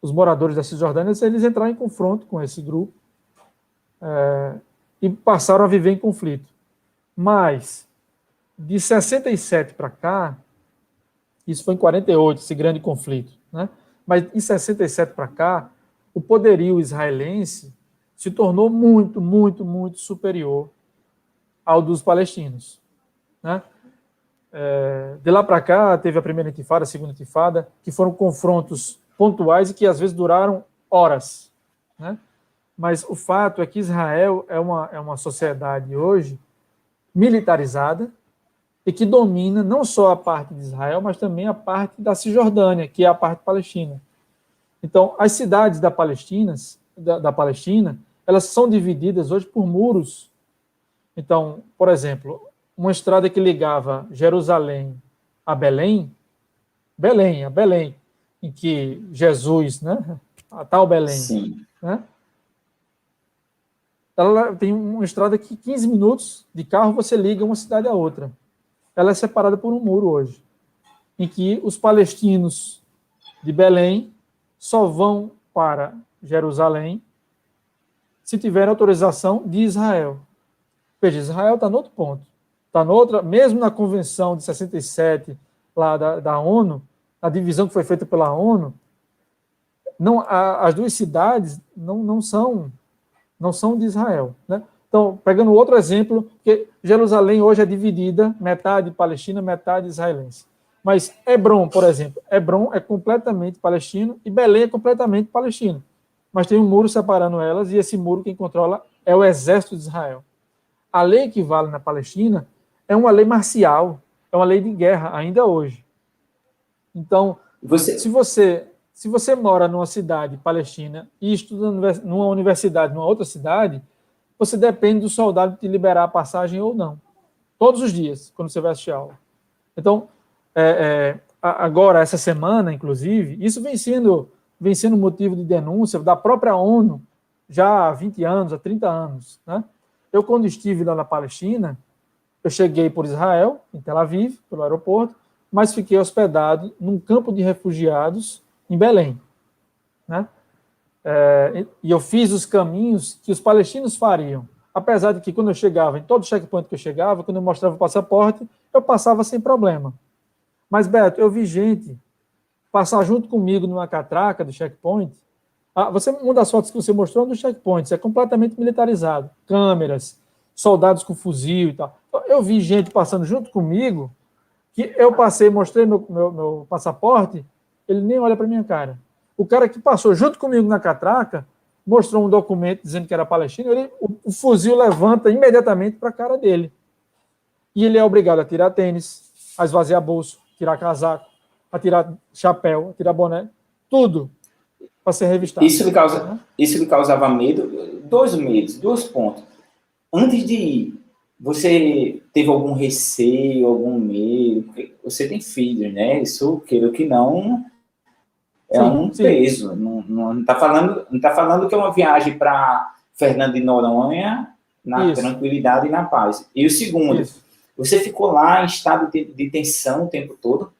moradores da Cisjordânia, eles entraram em confronto com esse grupo e passaram a viver em conflito. Mas, de 67 para cá, isso foi em 48, esse grande conflito, né? Mas em 67 para cá, o poderio israelense se tornou muito, muito, muito superior ao dos palestinos, né? De lá para cá, teve a primeira intifada, a segunda intifada, que foram confrontos pontuais e que às vezes duraram horas, né? Mas o fato é que Israel é uma sociedade hoje militarizada e que domina não só a parte de Israel, mas também a parte da Cisjordânia, que é a parte palestina. Então, as cidades da Palestina, elas são divididas hoje por muros. Então, por exemplo, uma estrada que ligava Jerusalém a Belém, em que Jesus, né, a tal Belém, Sim. Né, ela tem uma estrada que 15 minutos de carro você liga uma cidade a outra. Ela é separada por um muro hoje, em que os palestinos de Belém só vão para Jerusalém se tiver autorização de Israel. Veja, Israel está no outro ponto. Está noutra, mesmo na Convenção de 67, lá da ONU, a divisão que foi feita pela ONU, as duas cidades não são de Israel, né? Então, pegando outro exemplo, que Jerusalém hoje é dividida, metade palestina, metade israelense. Mas Hebrom, por exemplo, Hebrom é completamente palestino e Belém é completamente palestino. Mas tem um muro separando elas e esse muro quem controla é o exército de Israel. A lei que vale na Palestina é uma lei marcial, é uma lei de guerra ainda hoje. Então, se você mora numa cidade palestina e estuda numa universidade, numa outra cidade, você depende do soldado te liberar a passagem ou não. Todos os dias, quando você vai assistir a aula. Então, agora, essa semana, inclusive, isso vem sendo motivo de denúncia da própria ONU já há 20 anos, há 30 anos. Né? Eu, quando estive lá na Palestina, eu cheguei por Israel, em Tel Aviv, pelo aeroporto, mas fiquei hospedado num campo de refugiados em Belém. Né? E eu fiz os caminhos que os palestinos fariam. Apesar de que, quando eu chegava, em todo checkpoint que eu chegava, quando eu mostrava o passaporte, eu passava sem problema. Mas, Beto, eu vi gente passar junto comigo numa catraca do checkpoint. Uma das fotos que você mostrou no checkpoint, é completamente militarizado. Câmeras, soldados com fuzil e tal. Eu vi gente passando junto comigo, que eu mostrei meu passaporte, ele nem olha para minha cara. O cara que passou junto comigo na catraca mostrou um documento dizendo que era palestino, o fuzil levanta imediatamente para a cara dele. E ele é obrigado a tirar tênis, a esvaziar bolso, tirar casaco, a tirar chapéu, a tirar boné, tudo para ser revistado. Isso lhe causava medo? Dois medos, 2 pontos. Antes de ir, você teve algum receio, algum medo? Porque você tem filhos, né? Isso, queira que não, é um peso. Não está falando que é uma viagem para Fernando de Noronha na tranquilidade e na paz. E o segundo, você ficou lá em estado de tensão o tempo todo?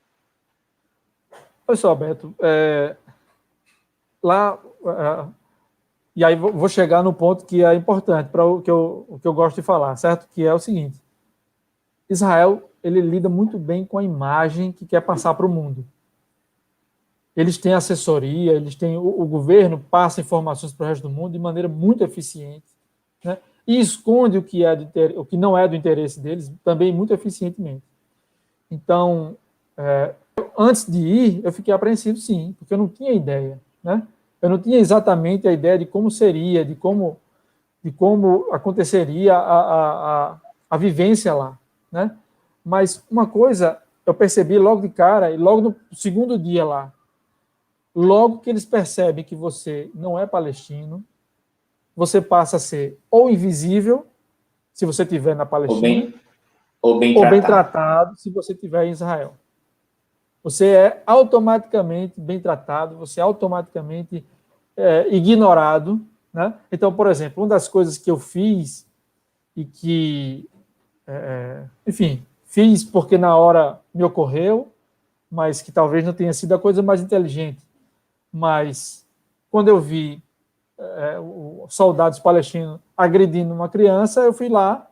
Olha só, Beto, lá, e aí vou chegar no ponto que é importante para o que eu gosto de falar, certo? Que é o seguinte: Israel, ele lida muito bem com a imagem que quer passar para o mundo. Eles têm assessoria, eles têm o governo passa informações para o resto do mundo de maneira muito eficiente, né? E esconde o que não é do interesse deles também muito eficientemente. Então, antes de ir, eu fiquei apreensivo, sim, porque eu não tinha ideia, né? Eu não tinha exatamente a ideia de como seria, de como aconteceria a vivência lá, né? Mas uma coisa eu percebi logo de cara, e logo no segundo dia lá, logo que eles percebem que você não é palestino, você passa a ser ou invisível, se você estiver na Palestina, ou bem tratado, se você estiver em Israel. Você é automaticamente bem tratado, você é automaticamente ignorado, né? Então, por exemplo, uma das coisas que eu fiz e que, enfim, fiz porque na hora me ocorreu, mas que talvez não tenha sido a coisa mais inteligente. Mas quando eu vi soldados palestinos agredindo uma criança, eu fui lá,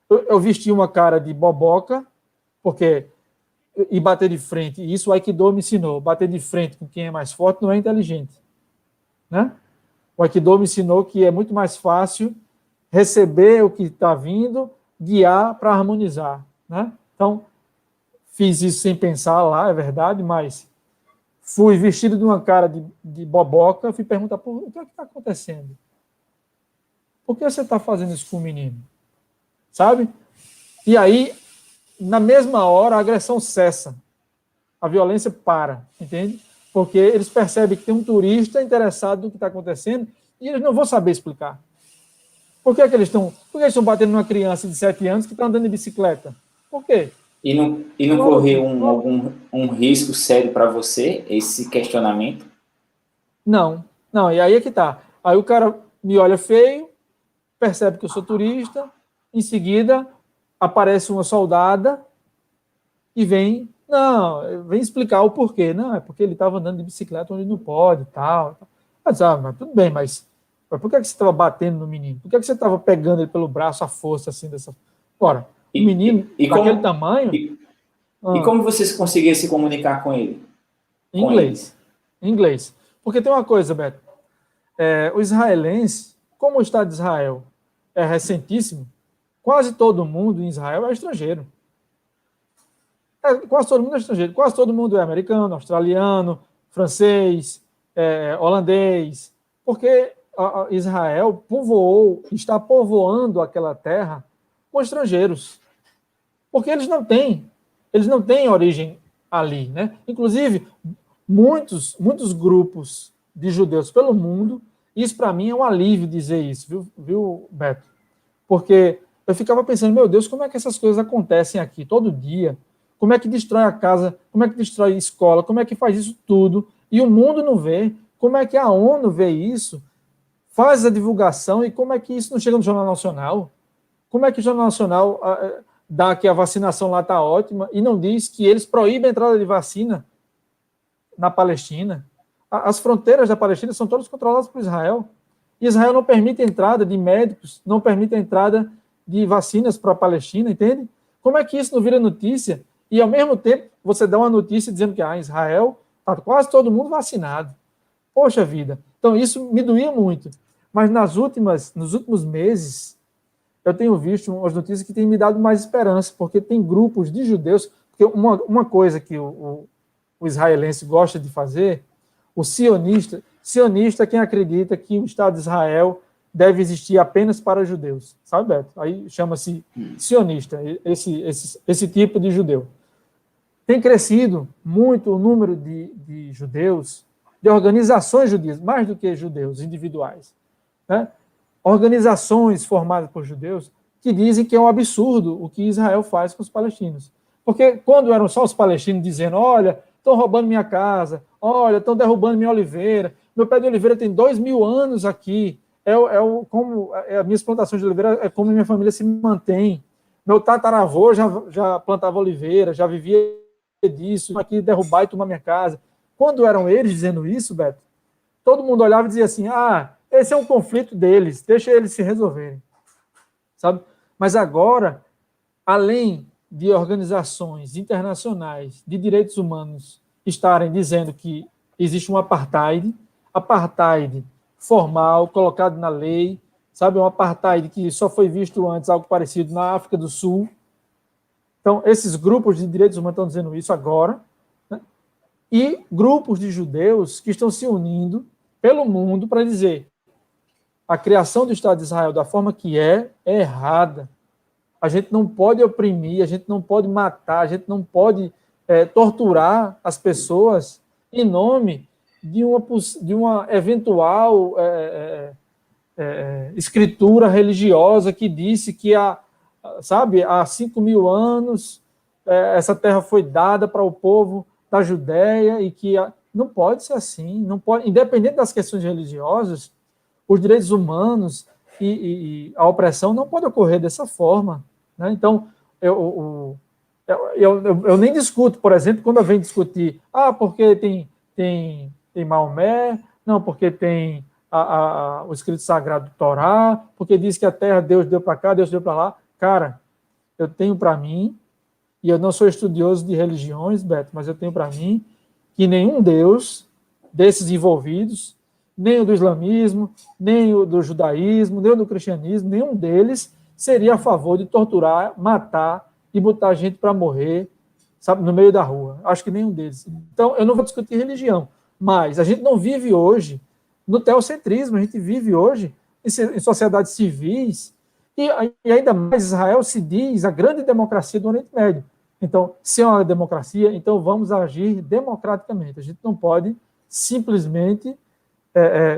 eu vesti uma cara de boboca, porque e bater de frente, e isso o Aikido me ensinou, bater de frente com quem é mais forte não é inteligente, né? O Aikido me ensinou que é muito mais fácil receber o que está vindo, guiar para harmonizar, né? Então, fiz isso sem pensar lá, é verdade, mas fui vestido de uma cara de boboca, fui perguntar, o que é que está acontecendo? Por que você está fazendo isso com o menino? Sabe? E aí, na mesma hora, a agressão cessa. A violência para, entende? Porque eles percebem que tem um turista interessado no que está acontecendo e eles não vão saber explicar. Por que eles estão batendo numa criança de 7 anos que está andando de bicicleta? Por quê? E não correu algum risco sério para você, esse questionamento? Não, e aí é que tá. Aí o cara me olha feio, percebe que eu sou turista, em seguida aparece uma soldada e vem explicar o porquê. Não, é porque ele estava andando de bicicleta onde não pode e tal. Mas tudo bem, mas por que você estava batendo no menino? Por que você estava pegando ele pelo braço à força, assim, dessa... Ora, o menino daquele tamanho... E como vocês conseguiram se comunicar com ele? Em inglês. Porque tem uma coisa, Beto. O israelense, como o Estado de Israel é recentíssimo, quase todo mundo em Israel é estrangeiro. Quase todo mundo é estrangeiro. Quase todo mundo é americano, australiano, francês, holandês. Porque Israel está povoando aquela terra com estrangeiros. Porque eles não têm origem ali, né? Inclusive, muitos grupos de judeus pelo mundo, isso para mim é um alívio dizer isso, viu, Beto? Porque eu ficava pensando, meu Deus, como é que essas coisas acontecem aqui todo dia? Como é que destrói a casa? Como é que destrói a escola? Como é que faz isso tudo? E o mundo não vê. Como é que a ONU vê isso? Faz a divulgação e como é que isso não chega no Jornal Nacional? Como é que o Jornal Nacional dá que a vacinação lá está ótima e não diz que eles proíbem a entrada de vacina na Palestina? As fronteiras da Palestina são todas controladas por Israel. E Israel não permite a entrada de médicos, não permite a entrada de vacinas para a Palestina, entende? Como é que isso não vira notícia? E, ao mesmo tempo, você dá uma notícia dizendo que Israel está quase todo mundo vacinado. Poxa vida. Então, isso me doía muito. Mas nos últimos meses, eu tenho visto umas notícias que têm me dado mais esperança, porque tem grupos de judeus, porque uma coisa que o israelense gosta de fazer, o sionista é quem acredita que o Estado de Israel deve existir apenas para judeus, sabe, Beto? Aí chama-se sionista, esse tipo de judeu. Tem crescido muito o número de judeus, de organizações judias, mais do que judeus individuais, né? Organizações formadas por judeus que dizem que é um absurdo o que Israel faz com os palestinos. Porque quando eram só os palestinos dizendo, olha, estão roubando minha casa, olha, estão derrubando minha oliveira, meu pé de oliveira tem 2.000 anos aqui, as minhas plantações de oliveira é como minha família se mantém, meu tataravô já plantava oliveira, já vivia disso, aqui derrubar e tomar minha casa. Quando eram eles dizendo isso, Beto, todo mundo olhava e dizia assim, esse é um conflito deles, deixa eles se resolverem, sabe? Mas agora, além de organizações internacionais de direitos humanos estarem dizendo que existe um apartheid formal, colocado na lei, sabe, um apartheid que só foi visto antes, algo parecido na África do Sul. Então, esses grupos de direitos humanos estão dizendo isso agora, né? E grupos de judeus que estão se unindo pelo mundo para dizer a criação do Estado de Israel da forma que é errada. A gente não pode oprimir, a gente não pode matar, a gente não pode torturar as pessoas em nome de uma eventual escritura religiosa que disse que há 5.000 anos essa terra foi dada para o povo da Judéia e que não pode ser assim, não pode, independente das questões religiosas, os direitos humanos e a opressão não pode ocorrer dessa forma, né? Então, eu nem discuto, por exemplo, quando eu venho discutir, porque tem Maomé, não, porque tem o escrito sagrado do Torá, porque diz que a terra Deus deu para cá, Deus deu para lá. Cara, eu tenho para mim, e eu não sou estudioso de religiões, Beto, mas eu tenho para mim que nenhum Deus desses envolvidos, nem o do islamismo, nem o do judaísmo, nem o do cristianismo, nenhum deles seria a favor de torturar, matar e botar gente para morrer, sabe, no meio da rua. Acho que nenhum deles. Então, eu não vou discutir religião, mas a gente não vive hoje no teocentrismo, a gente vive hoje em sociedades civis, e ainda mais Israel se diz a grande democracia do Oriente Médio. Então, se é uma democracia, então vamos agir democraticamente. A gente não pode simplesmente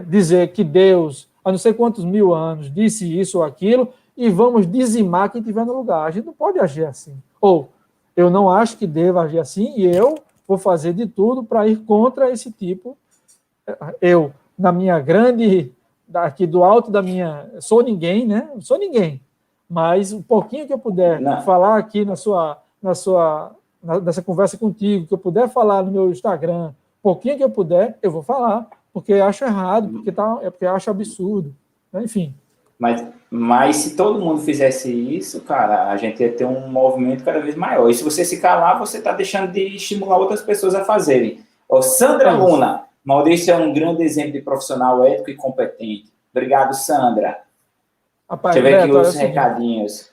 dizer que Deus, há não sei quantos mil anos, disse isso ou aquilo, e vamos dizimar quem estiver no lugar. A gente não pode agir assim. Ou, eu não acho que deva agir assim, e eu vou fazer de tudo para ir contra esse tipo. Eu, na minha grande, aqui do alto da minha, sou ninguém, né? Sou ninguém. Mas um pouquinho que eu puder falar aqui nessa conversa contigo, que eu puder falar no meu Instagram, um pouquinho que eu puder, eu vou falar, porque acho errado, porque acho absurdo, né? Enfim. Mas se todo mundo fizesse isso, cara, a gente ia ter um movimento cada vez maior. E se você se calar, você está deixando de estimular outras pessoas a fazerem. Sandra Luna, Maurício é um grande exemplo de profissional ético e competente. Obrigado, Sandra. Rapaz, deixa eu ver aqui os recadinhos.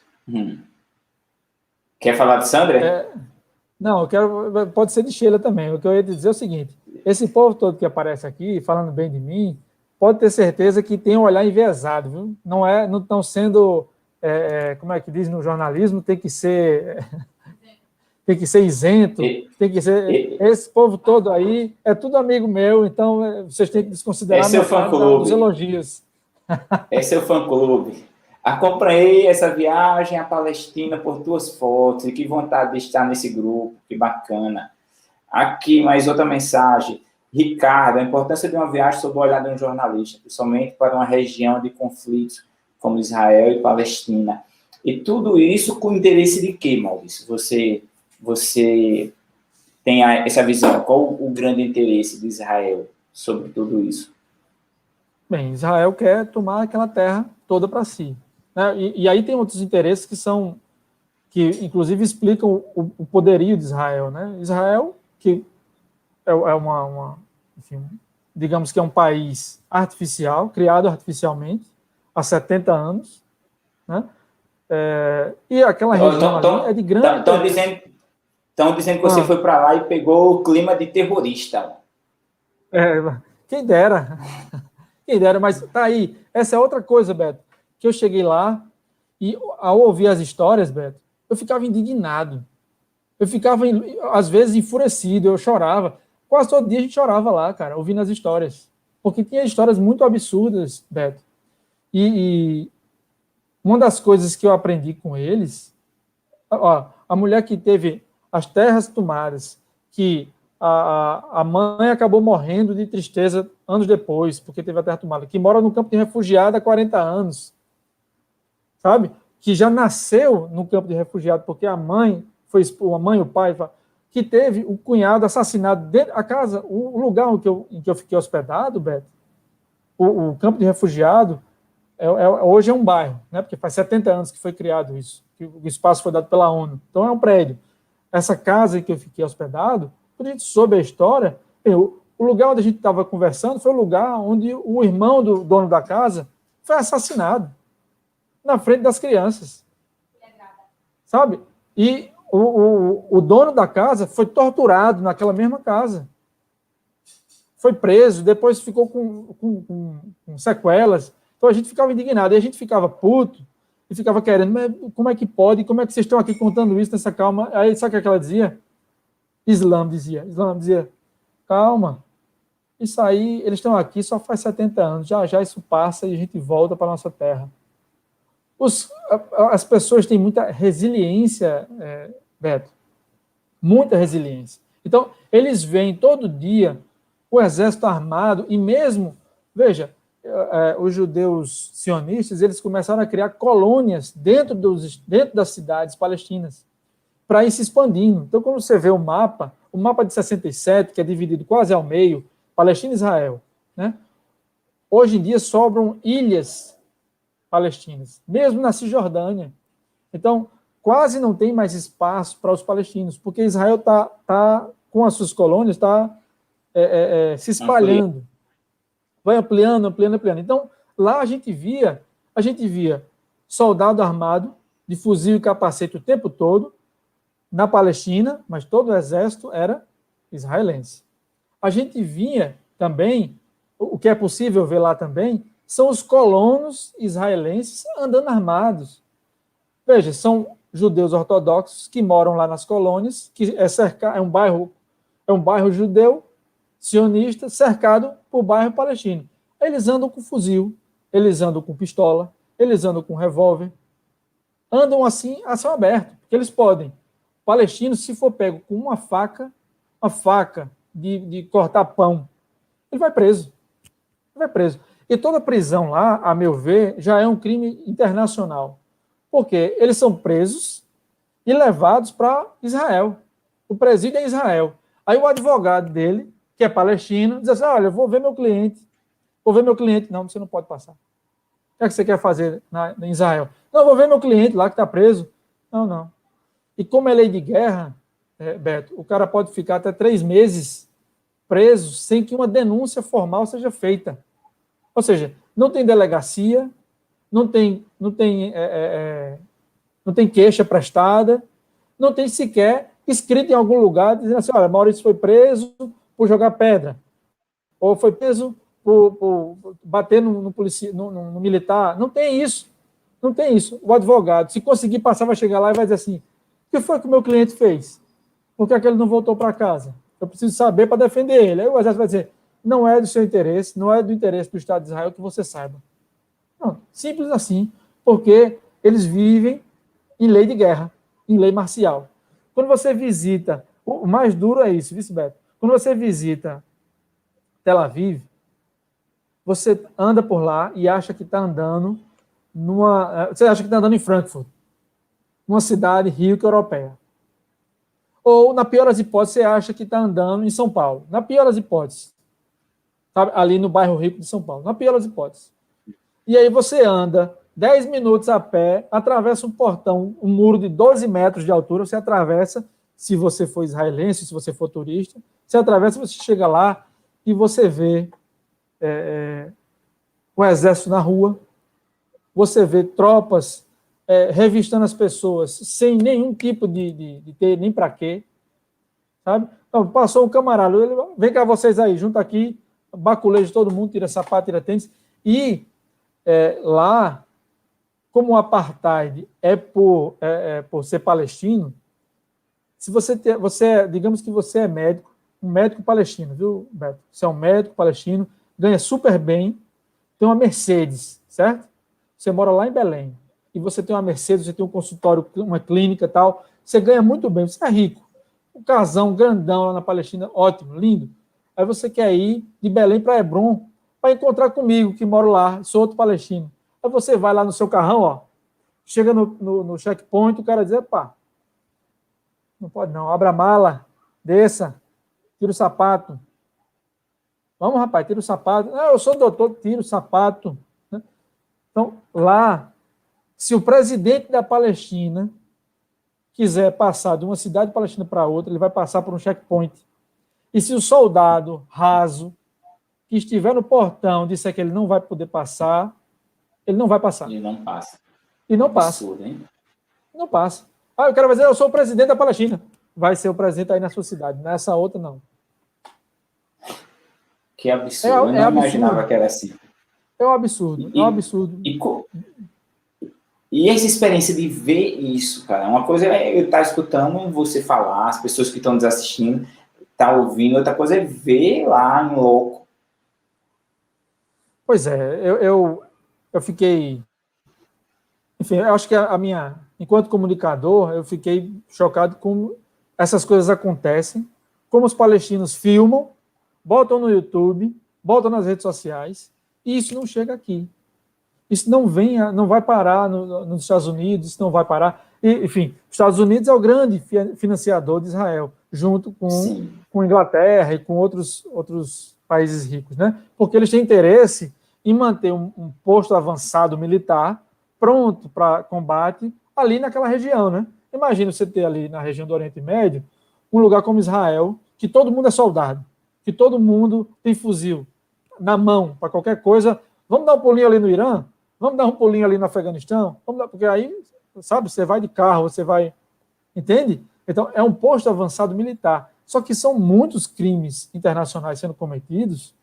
Quer falar de Sandra? Não, pode ser de Sheila também. O que eu ia dizer é o seguinte, esse povo todo que aparece aqui, falando bem de mim, pode ter certeza que tem um olhar enviesado, viu? Não estão sendo, como é que diz no jornalismo, tem que ser isento, tem que ser... Esse povo todo aí é tudo amigo meu, então vocês têm que desconsiderar os elogios. Esse é o fã-clube. Acompanhei essa viagem à Palestina por tuas fotos e que vontade de estar nesse grupo, que bacana. Aqui, mais outra mensagem. Ricardo, a importância de uma viagem sob o olhar de um jornalista, principalmente para uma região de conflitos como Israel e Palestina. E tudo isso com interesse de quê, Maurício? Você tem essa visão? Qual o grande interesse de Israel sobre tudo isso? Bem, Israel quer tomar aquela terra toda para si, né? E aí tem outros interesses que inclusive explicam o poderio de Israel, né? Israel, que enfim, digamos que é um país artificial, criado artificialmente há 70 anos, né? E aquela região ali é de grande... Estão dizendo que você foi para lá e pegou o clima de terrorista. Quem dera. Quem dera, mas tá aí. Essa é outra coisa, Beto, que eu cheguei lá e, ao ouvir as histórias, Beto, eu ficava indignado. Eu ficava, às vezes, enfurecido, eu chorava. Quase todo dia a gente chorava lá, cara, ouvindo as histórias. Porque tinha histórias muito absurdas, Beto. E uma das coisas que eu aprendi com eles, ó, a mulher que teve as terras tomadas, que a mãe acabou morrendo de tristeza anos depois, porque teve a terra tomada, que mora no campo de refugiado há 40 anos, sabe? Que já nasceu no campo de refugiado, porque a mãe foi a mãe, o pai, que teve o cunhado assassinado dentro da casa, o lugar em que eu fiquei hospedado, Beto, o campo de refugiado, hoje é um bairro, né? Porque faz 70 anos que foi criado isso, que o espaço foi dado pela ONU. Então é um prédio. Essa casa em que eu fiquei hospedado, quando a gente soube a história, o lugar onde a gente estava conversando foi o lugar onde o irmão do dono da casa foi assassinado na frente das crianças. Sabe? E o dono da casa foi torturado naquela mesma casa. Foi preso, depois ficou com sequelas. Então a gente ficava indignado, e a gente ficava puto, e ficava querendo, mas como é que pode? Como é que vocês estão aqui contando isso nessa calma? Aí sabe o que ela dizia? Islã dizia, calma, isso aí, eles estão aqui só faz 70 anos, já isso passa e a gente volta para a nossa terra. As pessoas têm muita resiliência, Beto, muita resiliência. Então, eles veem todo dia o exército armado, e mesmo, veja, os judeus sionistas, eles começaram a criar colônias dentro das cidades palestinas, para ir se expandindo. Então, quando você vê o mapa de 67, que é dividido quase ao meio, Palestina e Israel, né? Hoje em dia sobram ilhas palestinas, mesmo na Cisjordânia. Então, quase não tem mais espaço para os palestinos, porque Israel está com as suas colônias, está se espalhando. Vai ampliando. Então, lá a gente via soldado armado, de fuzil e capacete o tempo todo, na Palestina, mas todo o exército era israelense. A gente via também, o que é possível ver lá também, são os colonos israelenses andando armados. Veja, são judeus ortodoxos que moram lá nas colônias, que é um bairro judeu, sionista, cercado por bairro palestino. Eles andam com fuzil, eles andam com pistola, eles andam com revólver, andam assim a céu aberto, porque eles podem. O palestino, se for pego com uma faca de cortar pão, ele vai preso. E toda prisão lá, a meu ver, já é um crime internacional. Porque eles são presos e levados para Israel. O presídio é Israel. Aí o advogado dele, que é palestino, diz assim, olha, eu vou ver meu cliente. Não, você não pode passar. O que é que você quer fazer em Israel? Não, eu vou ver meu cliente lá que está preso. Não. E como é lei de guerra, Beto, o cara pode ficar até 3 meses preso sem que uma denúncia formal seja feita. Ou seja, não tem delegacia, não tem queixa prestada, não tem sequer escrito em algum lugar dizendo assim, olha, Maurício foi preso por jogar pedra, ou foi preso por bater no militar. Não tem isso. O advogado, se conseguir passar, vai chegar lá e vai dizer assim, o que foi que o meu cliente fez? Por que é que ele não voltou para casa? Eu preciso saber para defender ele. Aí o exército vai dizer, não é do seu interesse, não é do interesse do Estado de Israel que você saiba. Não, simples assim, porque eles vivem em lei de guerra, em lei marcial. Quando você visita, o mais duro é isso, vice Beto. Quando você visita Tel Aviv, você anda por lá e acha que está andando você acha que está andando em Frankfurt, numa cidade rica europeia. Ou, na pior das hipóteses, você acha que está andando em São Paulo. Na pior das hipóteses. Sabe? Ali no bairro rico de São Paulo. Na pior das hipóteses. E aí você anda 10 minutos a pé, atravessa um portão, um muro de 12 metros de altura, você atravessa, se você for israelense, se você for turista, você atravessa, você chega lá e você vê o exército na rua, você vê tropas revistando as pessoas sem nenhum tipo de ter nem para quê, sabe? Então, passou um camarada, ele, vem cá vocês aí, junta aqui, baculeja todo mundo, tira sapato, tira tênis. E lá, como o apartheid é por ser palestino, se digamos que você é médico, um médico palestino, viu, Beto? Você é um médico palestino, ganha super bem, tem uma Mercedes, certo? Você mora lá em Belém, e você tem uma Mercedes, você tem um consultório, uma clínica e tal, você ganha muito bem, você é rico. Um casão grandão lá na Palestina, ótimo, lindo. Aí você quer ir de Belém para Hebrom para encontrar comigo, que moro lá, sou outro palestino. Aí você vai lá no seu carrão, ó, chega no checkpoint, o cara diz, pá, não pode não, abra a mala, desça, tira o sapato. Vamos, rapaz, tira o sapato. Não, eu sou doutor, tira o sapato. Então, lá, se o presidente da Palestina quiser passar de uma cidade palestina para outra, ele vai passar por um checkpoint. E se o soldado raso que estiver no portão disser que ele não vai poder passar, ele não vai passar. E não passa. E não passa. Absurdo, hein? Não passa. O cara vai dizer, eu sou o presidente da Palestina. Vai ser o presidente aí na sua cidade. Nessa outra, não. Que absurdo. Eu não imaginava que era assim. É um absurdo. É um absurdo. E essa experiência de ver isso, cara, uma coisa é eu estar escutando você falar, as pessoas que estão nos assistindo, tá ouvindo, outra coisa é ver lá em loco. Pois é, eu fiquei... Enfim, eu acho que enquanto comunicador, eu fiquei chocado com essas coisas acontecem, como os palestinos filmam, botam no YouTube, botam nas redes sociais, e isso não chega aqui. Isso não vai parar nos Estados Unidos, isso não vai parar. Enfim, os Estados Unidos é o grande financiador de Israel, junto com a Inglaterra e com outros países ricos, né? Porque eles têm interesse em manter um posto avançado militar pronto para combate ali naquela região, né? Imagina você ter ali na região do Oriente Médio um lugar como Israel, que todo mundo é soldado, que todo mundo tem fuzil na mão para qualquer coisa. Vamos dar um pulinho ali no Irã? Vamos dar um pulinho ali no Afeganistão? Porque aí, sabe, você vai de carro, você vai... Entende? Então, é um posto avançado militar. Só que são muitos crimes internacionais sendo cometidos,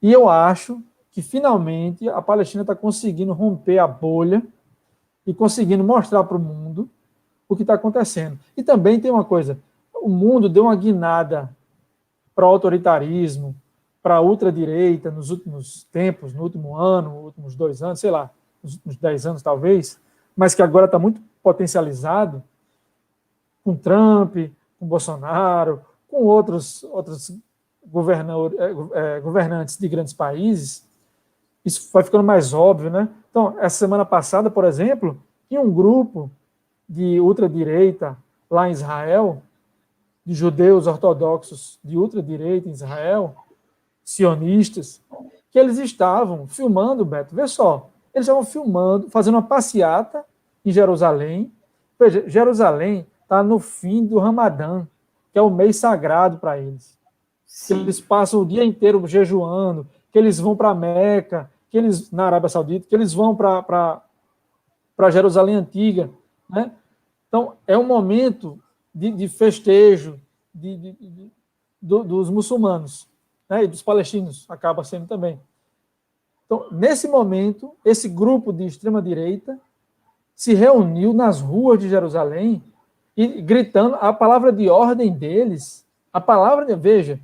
e eu acho que, finalmente, a Palestina está conseguindo romper a bolha e conseguindo mostrar para o mundo o que está acontecendo. E também tem uma coisa, o mundo deu uma guinada para o autoritarismo, para a ultradireita nos últimos tempos, no último ano, nos últimos 2 anos, sei lá, nos últimos 10 anos talvez, mas que agora está muito potencializado com Trump, com Bolsonaro, com outros governantes de grandes países. Isso vai ficando mais óbvio, né? Então, essa semana passada, por exemplo, tinha um grupo de ultradireita lá em Israel, de judeus ortodoxos de ultradireita em Israel, sionistas, que eles estavam filmando, Beto, vê só, eles estavam filmando, fazendo uma passeata em Jerusalém. Veja, Jerusalém está no fim do Ramadã, que é o mês sagrado para eles. Eles passam o dia inteiro jejuando, que eles vão para Meca, na Arábia Saudita, que eles vão para Jerusalém Antiga, né? Então, é um momento de festejo dos muçulmanos, né? E dos palestinos, acaba sendo também. Então, nesse momento, esse grupo de extrema-direita se reuniu nas ruas de Jerusalém e gritando a palavra de ordem deles, veja,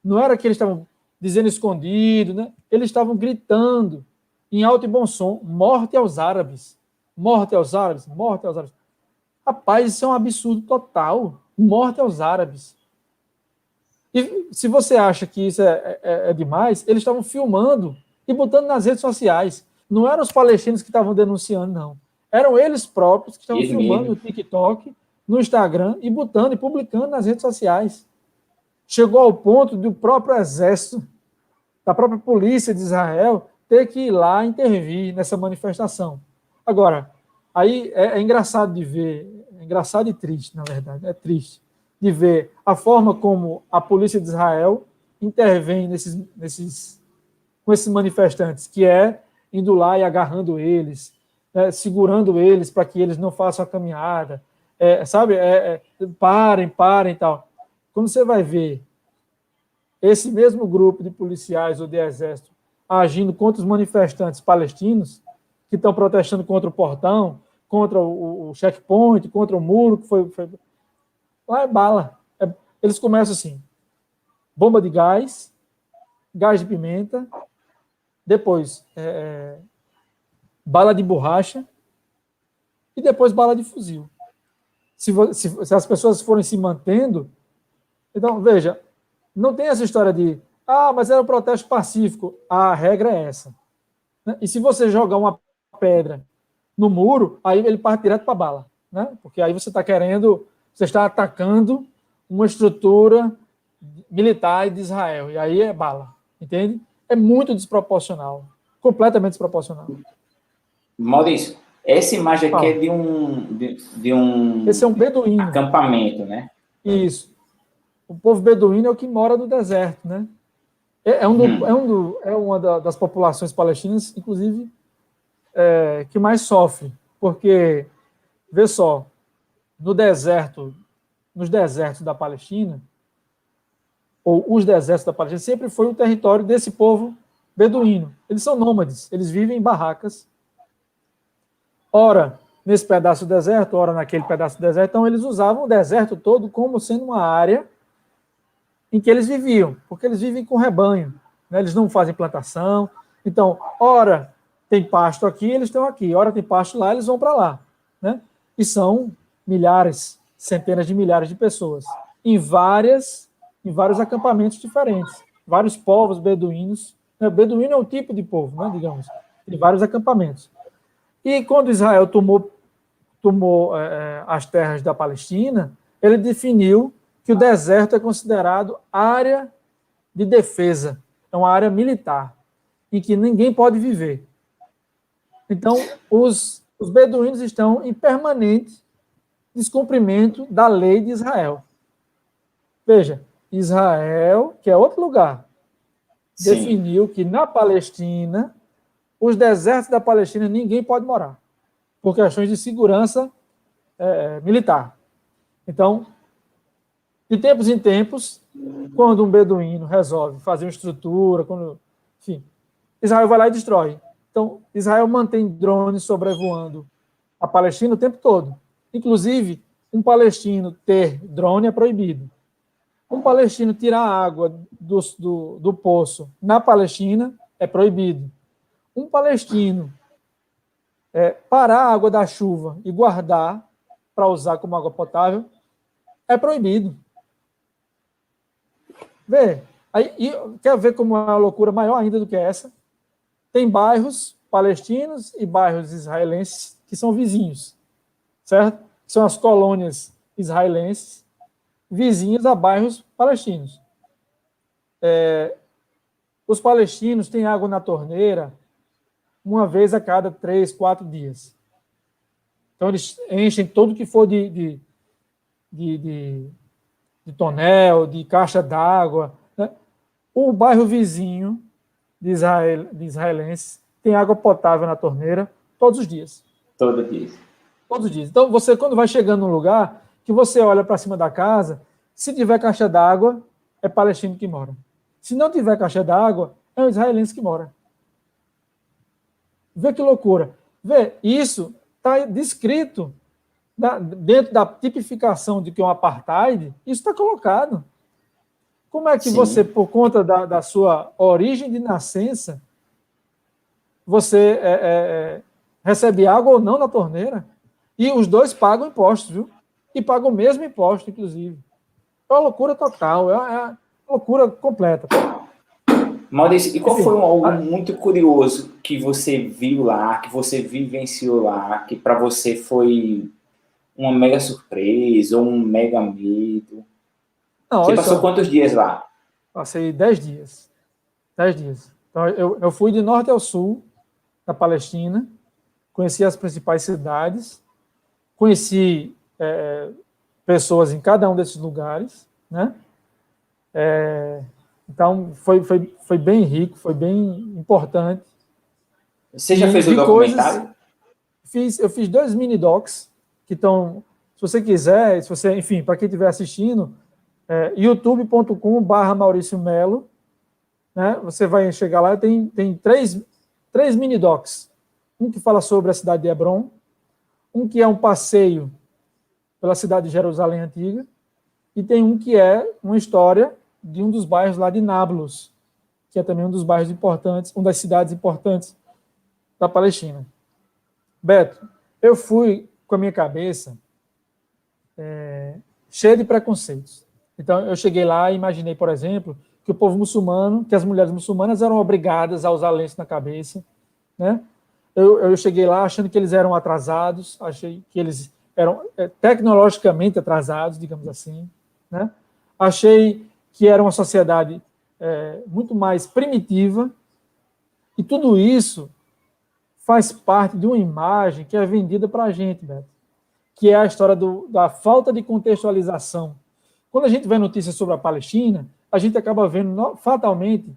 não era que eles estavam dizendo escondido, né? Eles estavam gritando em alto e bom som, morte aos árabes, morte aos árabes, morte aos árabes. Rapaz, isso é um absurdo total, morte aos árabes. E se você acha que isso é demais, eles estavam filmando e botando nas redes sociais. Não eram os palestinos que estavam denunciando, não. Eram eles próprios que estavam filmando no TikTok, no Instagram, e botando e publicando nas redes sociais. Chegou ao ponto do próprio exército, da própria polícia de Israel, ter que ir lá intervir nessa manifestação. Agora, aí é engraçado de ver, é engraçado e triste, na verdade, é triste, de ver a forma como a polícia de Israel intervém com esses manifestantes, que é indo lá e agarrando eles, segurando eles para que eles não façam a caminhada, sabe? Parem e tal. Quando você vai ver esse mesmo grupo de policiais ou de exército agindo contra os manifestantes palestinos que estão protestando contra o portão, contra o checkpoint, contra o muro, que foi... Lá é bala. Eles começam assim, bomba de gás, gás de pimenta, depois bala de borracha e depois bala de fuzil. Se as pessoas forem se mantendo, então, veja, não tem essa história de mas era um protesto pacífico. A regra é essa. Né? E se você jogar uma pedra no muro, aí ele parte direto para a bala. Né? Porque aí você está atacando uma estrutura militar de Israel. E aí é bala. Entende? É muito desproporcional. Completamente desproporcional. Maurício, essa imagem aqui é de um Esse é um beduíno. Acampamento, né? Isso. O povo beduíno é o que mora no deserto, né? É uma das populações palestinas, inclusive, que mais sofre. Porque, vê só, nos desertos da Palestina, ou os desertos da Palestina, sempre foi o território desse povo beduíno. Eles são nômades, eles vivem em barracas, ora nesse pedaço do deserto, ora naquele pedaço do deserto. Então, eles usavam o deserto todo como sendo uma área em que eles viviam, porque eles vivem com rebanho, né? Eles não fazem plantação. Então, ora tem pasto aqui, eles estão aqui, ora tem pasto lá, eles vão para lá. Né? E são milhares, centenas de milhares de pessoas, em vários acampamentos diferentes, vários povos beduínos. Né? Beduíno é um tipo de povo, né, digamos, de vários acampamentos. E quando Israel tomou as terras da Palestina, ele definiu que o deserto é considerado área de defesa, é uma área militar, em que ninguém pode viver. Então, os beduínos estão em permanente descumprimento da lei de Israel. Veja, Israel, que é outro lugar, Sim. definiu que na Palestina, os desertos da Palestina, ninguém pode morar, por questões de segurança militar. Então, de tempos em tempos, quando um beduíno resolve fazer uma estrutura, enfim, Israel vai lá e destrói. Então, Israel mantém drones sobrevoando a Palestina o tempo todo. Inclusive, um palestino ter drone é proibido. Um palestino tirar água do poço na Palestina é proibido. Um palestino parar a água da chuva e guardar para usar como água potável é proibido. Vê, quer ver como é uma loucura maior ainda do que essa? Tem bairros palestinos e bairros israelenses que são vizinhos, certo? São as colônias israelenses vizinhas a bairros palestinos. Os palestinos têm água na torneira uma vez a cada 3, 4 dias. Então, eles enchem tudo que for de tonel, de caixa d'água. Né? O bairro vizinho de israelenses tem água potável na torneira todos os dias. Todo dia. Todos os dias. Então, você, quando vai chegando num lugar, que você olha para cima da casa, se tiver caixa d'água, é palestino que mora. Se não tiver caixa d'água, é um israelense que mora. Vê que loucura. Vê, isso está descrito dentro da tipificação de que é um apartheid, isso está colocado. Como é que Sim. você, por conta da sua origem de nascença, você recebe água ou não na torneira? E os dois pagam impostos, viu? E pagam o mesmo imposto, inclusive. É uma loucura total, é uma loucura completa. Maurício, e qual foi algo muito curioso que você viu lá, que você vivenciou lá, que para você foi uma mega surpresa ou um mega medo? Não, você passou quantos dias lá? Passei 10 dias. 10 dias. Então, eu fui de norte ao sul da Palestina, conheci as principais cidades, conheci pessoas em cada um desses lugares, né? Então, foi bem rico, foi bem importante. Você já fez o documentário? Eu fiz 2 mini-docs, que estão, se você quiser, enfim, para quem estiver assistindo, youtube.com/Maurício Melo, né? Você vai chegar lá, tem três mini docs. Um que fala sobre a cidade de Hebrom, um que é um passeio pela cidade de Jerusalém Antiga, e tem um que é uma história de um dos bairros lá de Nablus, que é também um dos bairros importantes, uma das cidades importantes da Palestina. Beto, eu fui com a minha cabeça cheia de preconceitos. Então, eu cheguei lá e imaginei, por exemplo, que o povo muçulmano, que as mulheres muçulmanas eram obrigadas a usar lenço na cabeça, né? Eu cheguei lá achando que eles eram atrasados, achei que eles eram tecnologicamente atrasados, digamos assim, né? Achei que era uma sociedade muito mais primitiva, e tudo isso faz parte de uma imagem que é vendida para a gente, Beto, que é a história da falta de contextualização. Quando a gente vê notícias sobre a Palestina, a gente acaba vendo fatalmente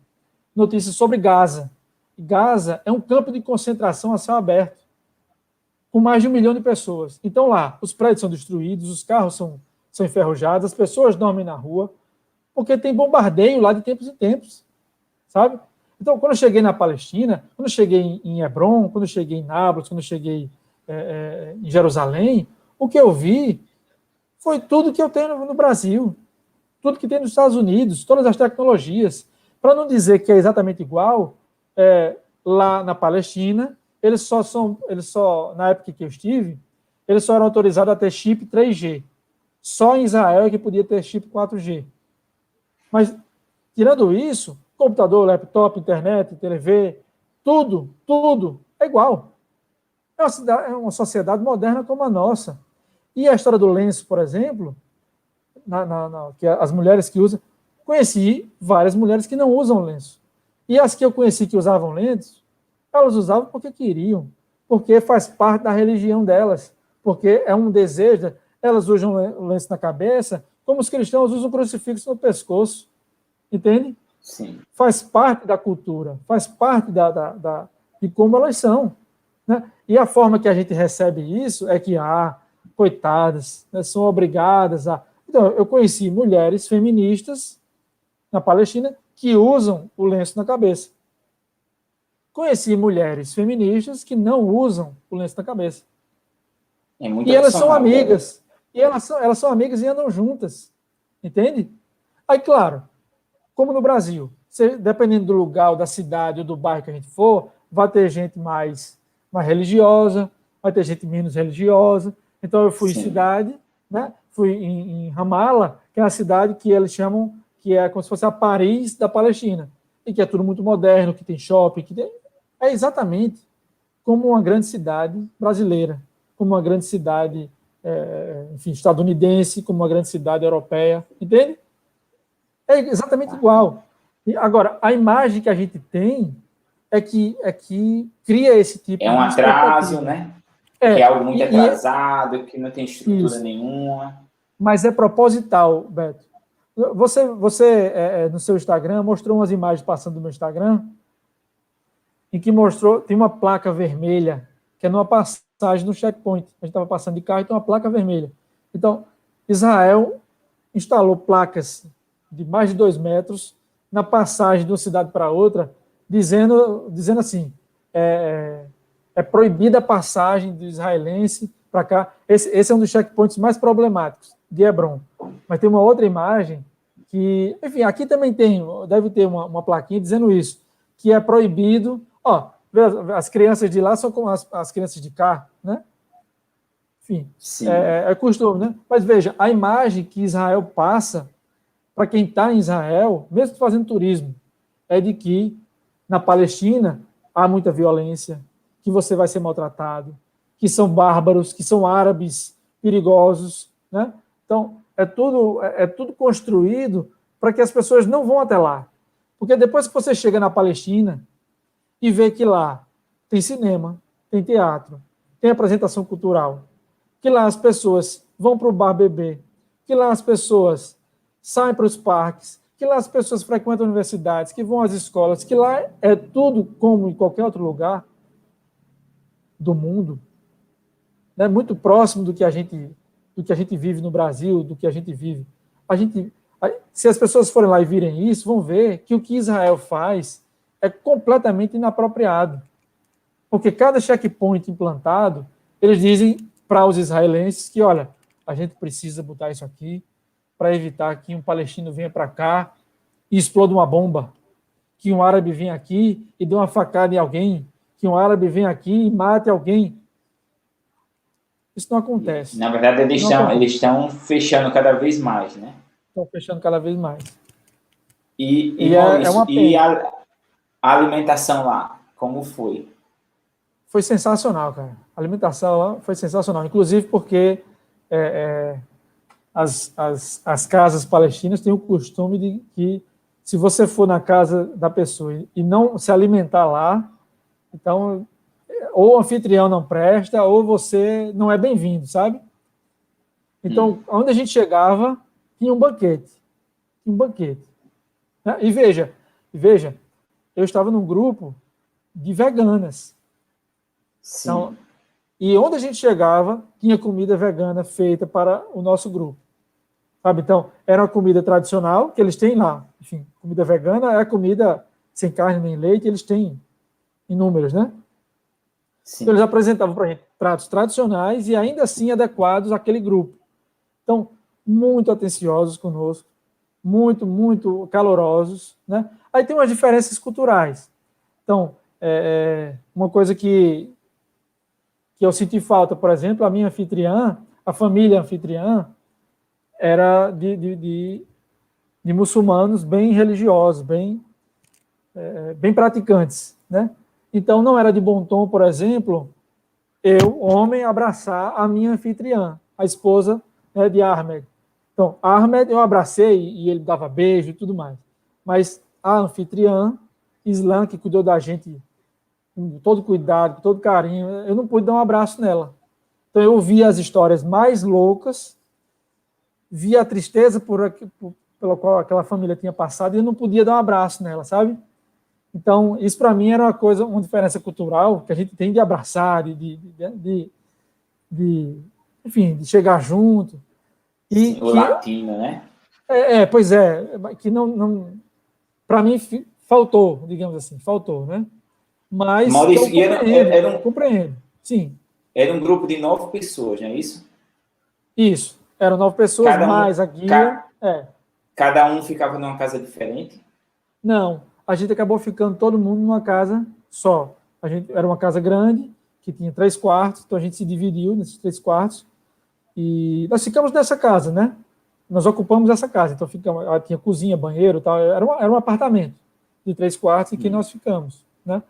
notícias sobre Gaza. Gaza é um campo de concentração a céu aberto, com mais de 1 milhão de pessoas. Então lá, os prédios são destruídos, os carros são enferrujados, as pessoas dormem na rua, porque tem bombardeio lá de tempos em tempos, sabe? Então, quando eu cheguei na Palestina, quando eu cheguei em Hebrom, quando eu cheguei em Nablus, quando eu cheguei em Jerusalém, o que eu vi foi tudo que eu tenho no Brasil, tudo que tem nos Estados Unidos, todas as tecnologias. Para não dizer que é exatamente igual, lá na Palestina, eles só, na época que eu estive, eles só eram autorizados a ter chip 3G. Só em Israel é que podia ter chip 4G. Mas, tirando isso, computador, laptop, internet, TV, tudo é igual. É uma sociedade moderna como a nossa. E a história do lenço, por exemplo, que as mulheres que usam, conheci várias mulheres que não usam lenço. E as que eu conheci que usavam lenço, elas usavam porque queriam, porque faz parte da religião delas, porque é um desejo. Elas usam o lenço na cabeça, como os cristãos usam o crucifixo no pescoço. Entende? Sim. Faz parte da cultura, faz parte de como elas são. Né? E a forma que a gente recebe isso é que, coitadas, né, são obrigadas a... Então, eu conheci mulheres feministas na Palestina que usam o lenço na cabeça. Conheci mulheres feministas que não usam o lenço na cabeça. E elas são amigas. E elas são amigas e andam juntas. Entende? Aí, claro, como no Brasil, dependendo do lugar, da cidade ou do bairro que a gente for, vai ter gente mais religiosa, vai ter gente menos religiosa. Então, eu fui em cidade, né? Fui em Ramallah, que é uma cidade que eles chamam, que é como se fosse a Paris da Palestina, e que é tudo muito moderno, que tem shopping, é exatamente como uma grande cidade brasileira, como uma grande cidade, enfim, estadunidense, como uma grande cidade europeia, entende? É exatamente igual. E agora, a imagem que a gente tem é que cria esse tipo de... É um atraso, né? Que é algo muito atrasado, que não tem estrutura nenhuma. Mas é proposital, Beto. Você no seu Instagram, mostrou umas imagens passando no meu Instagram, em que tem uma placa vermelha, que é numa passagem no checkpoint. A gente estava passando de carro e tem uma placa vermelha. Então, Israel instalou placas de mais de 2 metros na passagem de uma cidade para outra, dizendo assim, é proibida a passagem do israelense para cá. Esse é um dos checkpoints mais problemáticos de Hebrom. Mas tem uma outra imagem que, enfim, aqui também deve ter uma plaquinha dizendo isso, que é proibido. As crianças de lá são como as crianças de cá, né? Enfim, é costume, né? Mas veja, a imagem que Israel passa para quem está em Israel, mesmo fazendo turismo, é de que na Palestina há muita violência, que você vai ser maltratado, que são bárbaros, que são árabes perigosos, né? Então, é tudo construído para que as pessoas não vão até lá. Porque depois que você chega na Palestina e vê que lá tem cinema, tem teatro, tem apresentação cultural, que lá as pessoas vão para o bar beber, que lá as pessoas saem para os parques, que lá as pessoas frequentam universidades, que vão às escolas, que lá é tudo como em qualquer outro lugar do mundo, muito próximo do que a gente vive no Brasil, do que a gente vive. Aí, se as pessoas forem lá e virem isso, vão ver que o que Israel faz é completamente inapropriado. Porque cada checkpoint implantado, eles dizem para os israelenses que, olha, a gente precisa botar isso aqui para evitar que um palestino venha para cá e exploda uma bomba, que um árabe venha aqui e dê uma facada em alguém, que um árabe venha aqui e mate alguém. Isso não acontece. Na verdade, eles estão fechando cada vez mais, né? Estão fechando cada vez mais. E é Maurício, uma pena. A alimentação lá, como foi? Foi sensacional, cara. A alimentação lá foi sensacional. Inclusive porque as casas palestinas têm o costume de que, se você for na casa da pessoa e não se alimentar lá, então, ou o anfitrião não presta, ou você não é bem-vindo, sabe? Então, onde a gente chegava, tinha um banquete. Um banquete. Né? E veja, eu estava num grupo de veganas. Então, e onde a gente chegava, tinha comida vegana feita para o nosso grupo. Sabe? Então, era uma comida tradicional que eles têm lá. Enfim, comida vegana é comida sem carne nem leite, eles têm inúmeros, né? Sim. Então, eles apresentavam para a gente pratos tradicionais e ainda assim adequados àquele grupo. Então, muito atenciosos conosco, muito, muito calorosos, né? Aí tem umas diferenças culturais. Então, uma coisa que eu senti falta, por exemplo, a minha anfitriã, a família anfitriã, era de muçulmanos bem religiosos, bem praticantes, né? Então, não era de bom tom, por exemplo, eu, homem, abraçar a minha anfitriã, a esposa, né, de Ahmed. Então, Ahmed eu abracei e ele dava beijo e tudo mais. Mas a anfitriã, Islã, que cuidou da gente com todo cuidado, com todo carinho, eu não pude dar um abraço nela. Então, eu vi as histórias mais loucas, vi a tristeza pela qual aquela família tinha passado e eu não podia dar um abraço nela, sabe? Então, isso para mim era uma diferença cultural que a gente tem de abraçar, enfim, de chegar junto. E sim, o latino, né? Pois é, que não para mim faltou, digamos assim, faltou, né? Mas Maurício, eu compreendo, sim. Era um grupo de 9 pessoas, não é isso? Isso, eram 9 pessoas, mais a guia. Cada um ficava numa casa diferente? Não, a gente acabou ficando todo mundo numa casa só. Era uma casa grande, que tinha 3 quartos, então a gente se dividiu nesses 3 quartos, e nós ficamos nessa casa, né? Nós ocupamos essa casa, então tinha cozinha, banheiro, tal, era um apartamento de 3 quartos em que nós ficamos, né?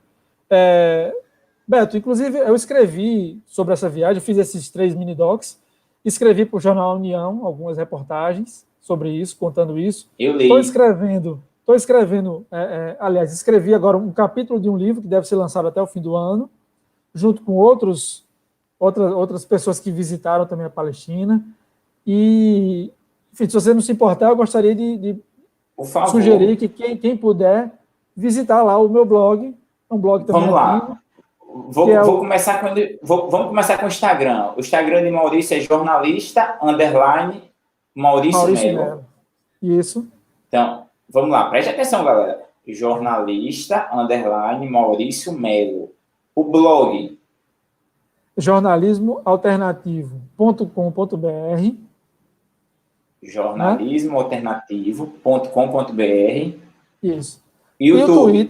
Beto, inclusive, eu escrevi sobre essa viagem, eu fiz esses 3 mini-docs, escrevi para o Jornal União algumas reportagens sobre isso, contando isso. Eu li. Estou escrevendo, aliás, escrevi agora um capítulo de um livro que deve ser lançado até o fim do ano, junto com outras pessoas que visitaram também a Palestina. E, enfim, se você não se importar, eu gostaria de sugerir que quem puder visitar lá o meu blog. É um blog também. Vamos lá. Vamos começar com o Instagram. O Instagram de Maurício é jornalista _ Maurício Melo. Isso. Então, vamos lá, preste atenção, galera. Jornalista _ Maurício Melo. O blog jornalismoalternativo.com.br. jornalismoalternativo.com.br. Isso. YouTube.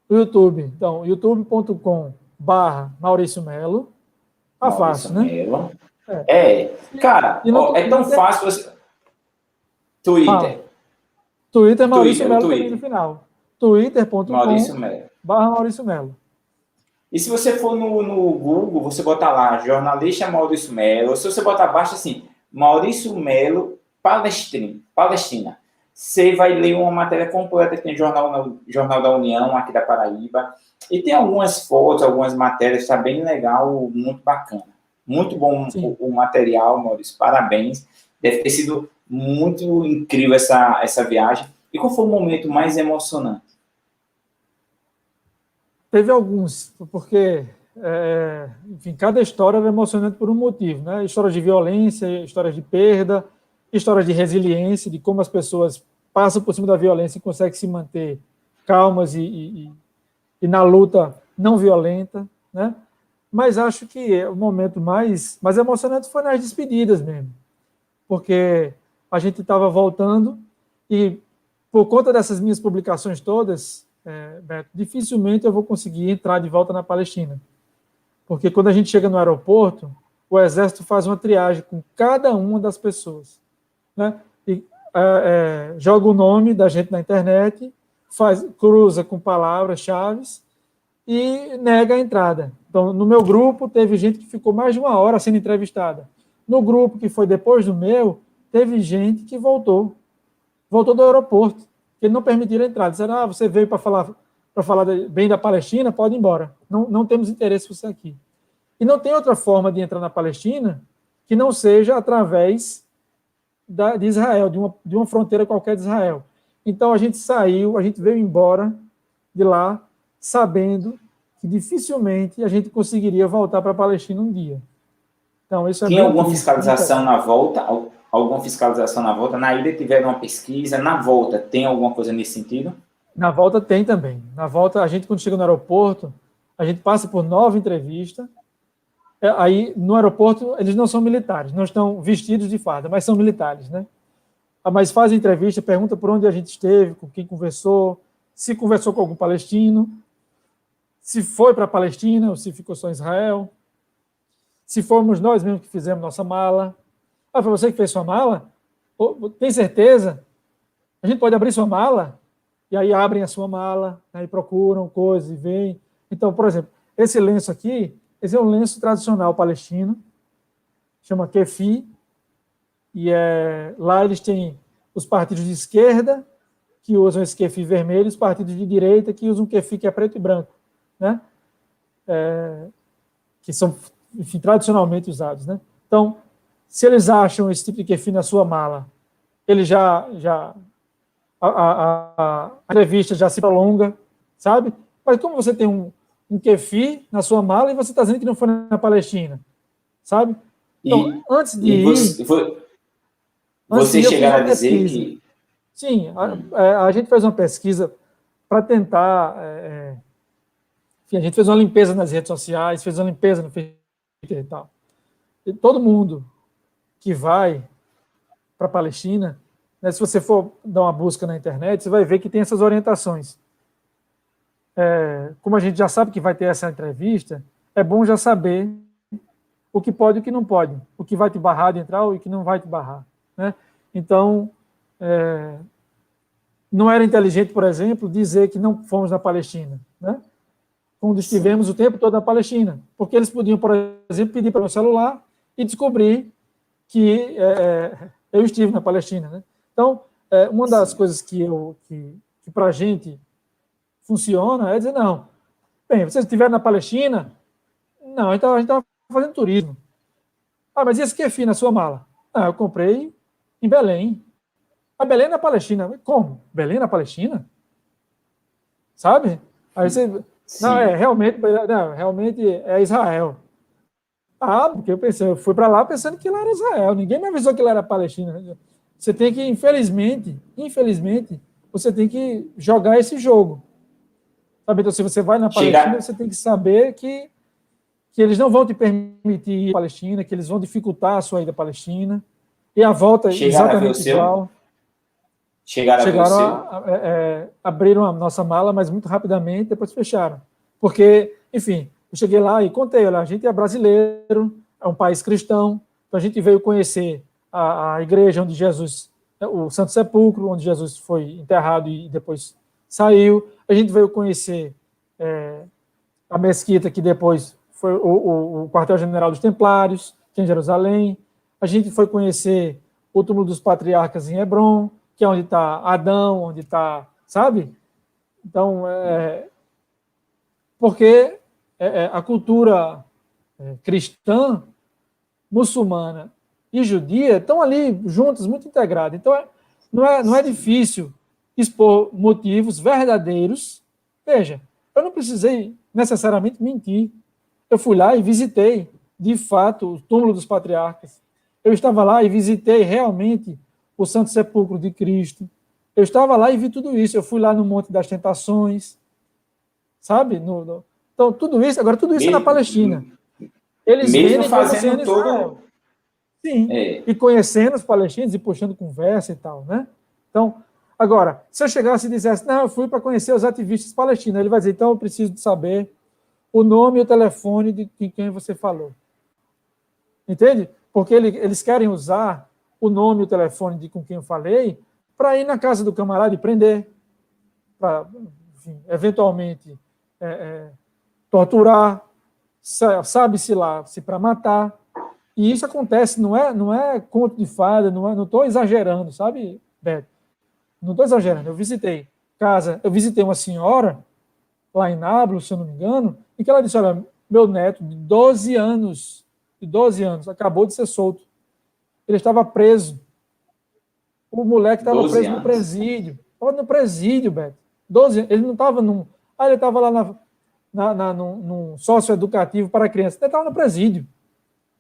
O YouTube. Então, youtube.com/Maurício Melo. Tá fácil, né? Melo. Cara, é tão fácil você... Twitter. Twitter Maurício Melo também no final. twitter.com/Maurício Melo. E se você for no Google, você botar lá, jornalista Maurício Melo, ou se você botar abaixo assim, Maurício Melo, Palestina, você vai ler uma matéria completa que tem Jornal da União, aqui da Paraíba, e tem algumas fotos, algumas matérias, está bem legal, muito bacana. Muito bom o material, Maurício, parabéns. Deve ter sido muito incrível essa viagem. E qual foi o momento mais emocionante? Teve alguns, porque, enfim, cada história era emocionante por um motivo, né? Histórias de violência, histórias de perda, histórias de resiliência, de como as pessoas passam por cima da violência e conseguem se manter calmas e na luta não violenta, né? Mas acho que o momento mais emocionante foi nas despedidas mesmo, porque a gente estava voltando e, por conta dessas minhas publicações todas, Beto, dificilmente eu vou conseguir entrar de volta na Palestina, porque quando a gente chega no aeroporto, o Exército faz uma triagem com cada uma das pessoas, né? E joga o nome da gente na internet, cruza com palavras-chave e nega a entrada. Então, no meu grupo, teve gente que ficou mais de 1 hora sendo entrevistada. No grupo que foi depois do meu, teve gente que voltou do aeroporto, que não permitiram entrar. Disseram, você veio para falar bem da Palestina, pode ir embora. Não temos interesse em você aqui. E não tem outra forma de entrar na Palestina que não seja através de Israel, de uma fronteira qualquer de Israel. Então, a gente veio embora de lá sabendo que dificilmente a gente conseguiria voltar para a Palestina um dia. Então, isso Tinha alguma fiscalização na volta? Alguma fiscalização na volta? Na ida tiveram uma pesquisa, na volta tem alguma coisa nesse sentido? Na volta tem também. Na volta, a gente, quando chega no aeroporto, a gente passa por 9 entrevistas. Aí, no aeroporto, eles não são militares, não estão vestidos de farda, mas são militares, né? Mas fazem entrevista, pergunta por onde a gente esteve, com quem conversou, se conversou com algum palestino, se foi para a Palestina ou se ficou só em Israel, se fomos nós mesmos que fizemos nossa mala. Foi você que fez sua mala? Tem certeza? A gente pode abrir sua mala? E aí abrem a sua mala, aí procuram coisas e veem. Então, por exemplo, esse lenço aqui, esse é um lenço tradicional palestino, chama kefi, e lá eles têm os partidos de esquerda, que usam esse kefi vermelho, os partidos de direita, que usam kefi que é preto e branco, né? Que são, enfim, tradicionalmente usados, né? Então, se eles acham esse tipo de kefi na sua mala, ele a entrevista já se prolonga, sabe? Mas como você tem um kefi na sua mala e você está dizendo que não foi na Palestina, sabe? Então, antes de ir... Você chegaram a dizer que... Sim, a gente fez uma pesquisa para tentar... enfim, a gente fez uma limpeza nas redes sociais, fez uma limpeza no Twitter e tal. E todo mundo que vai para a Palestina, né, se você for dar uma busca na internet, você vai ver que tem essas orientações. Como a gente já sabe que vai ter essa entrevista, é bom já saber o que pode e o que não pode, o que vai te barrar de entrar e o que não vai te barrar, né? Então, não era inteligente, por exemplo, dizer que não fomos na Palestina, né? Quando estivemos o tempo todo na Palestina, porque eles podiam, por exemplo, pedir para o meu celular e descobrir que eu estive na Palestina, né? Então, uma das coisas que para a gente funciona é dizer, não, bem, vocês estiveram na Palestina? Não, então a gente estava fazendo turismo. Mas e esse kefi na sua mala? Eu comprei em Belém. Belém na Palestina. Como? Belém na Palestina? Sabe? Aí você... realmente é Israel. Porque eu fui para lá pensando que lá era Israel. Ninguém me avisou que lá era Palestina. Você tem que, infelizmente, você tem que jogar esse jogo. Sabe? Então, se você vai na Palestina, você tem que saber que eles não vão te permitir ir à Palestina, que eles vão dificultar a sua ida à Palestina. E a volta é exatamente igual. Chegaram abriram a nossa mala, mas muito rapidamente, depois fecharam. Porque, enfim, eu cheguei lá e contei, olha, a gente é brasileiro, é um país cristão, então a gente veio conhecer a igreja onde Jesus, o Santo Sepulcro, onde Jesus foi enterrado e depois saiu. A gente veio conhecer a mesquita que depois foi o quartel-general dos Templários, que é em Jerusalém. A gente foi conhecer o túmulo dos patriarcas em Hebrom, que é onde está Adão, onde está, sabe? Então, porque a cultura cristã, muçulmana e judia estão ali juntas, muito integradas. Então, não é difícil expor motivos verdadeiros. Veja, eu não precisei necessariamente mentir. Eu fui lá e visitei, de fato, o túmulo dos patriarcas. Eu estava lá e visitei realmente o Santo Sepulcro de Cristo. Eu estava lá e vi tudo isso. Eu fui lá no Monte das Tentações, sabe? Então, tudo isso é na Palestina. Eles mesmo vendem como fazendo sendo Israel. Sim, e conhecendo os palestinos e puxando conversa e tal, né? Então, agora, se eu chegasse e dissesse, não, eu fui para conhecer os ativistas palestinos, ele vai dizer, então eu preciso de saber o nome e o telefone de quem você falou. Entende? Porque eles querem usar o nome e o telefone de com quem eu falei para ir na casa do camarada e prender, para, eventualmente, torturar, sabe-se lá, se para matar. E isso acontece, não é conto de fada, não estou exagerando, sabe, Beto? Não estou exagerando. Eu visitei uma senhora lá em Nablus, se eu não me engano, e que ela disse, olha, meu neto de 12 anos, acabou de ser solto. Ele estava preso. O moleque estava preso no presídio. Estava no presídio, Beto. 12 anos. Ele não estava num... ele estava lá num socioeducativo para crianças. Ele estava no presídio.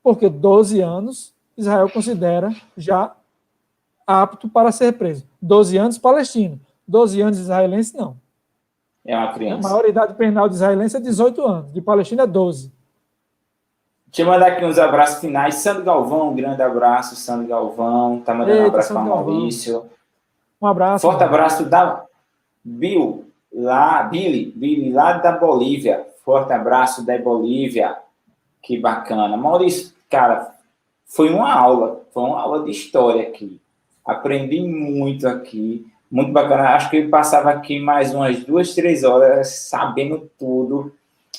Porque 12 anos, Israel considera já apto para ser preso. 12 anos palestino. 12 anos israelense, não. É uma criança. A maioridade penal de israelense é 18 anos. De palestino é 12. Deixa eu mandar aqui uns abraços finais. Sandro Galvão, um grande abraço, Sandro Galvão. Tá mandando um abraço para Maurício. Um abraço. Forte abraço da Billy, lá da Bolívia. Forte abraço da Bolívia. Que bacana. Maurício, cara, foi uma aula de história aqui. Aprendi muito aqui. Muito bacana. Acho que eu passava aqui mais umas 2, 3 horas sabendo tudo.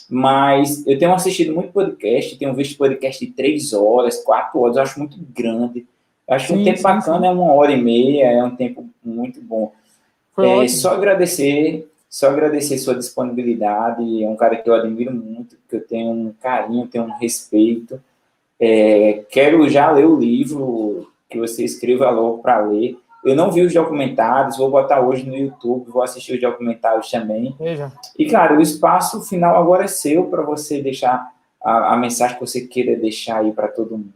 Mas eu tenho assistido muito podcast, tenho visto podcast de 3 horas, 4 horas, eu acho muito grande. Eu acho que um tempo bacana é 1h30, é um tempo muito bom. Só agradecer sua disponibilidade, é um cara que eu admiro muito, que eu tenho um carinho, tenho um respeito. Quero já ler o livro que você escreva logo para ler. Eu não vi os documentários, vou botar hoje no YouTube, vou assistir os documentários também. Veja. E, claro, o espaço final agora é seu para você deixar a mensagem que você queira deixar aí para todo mundo.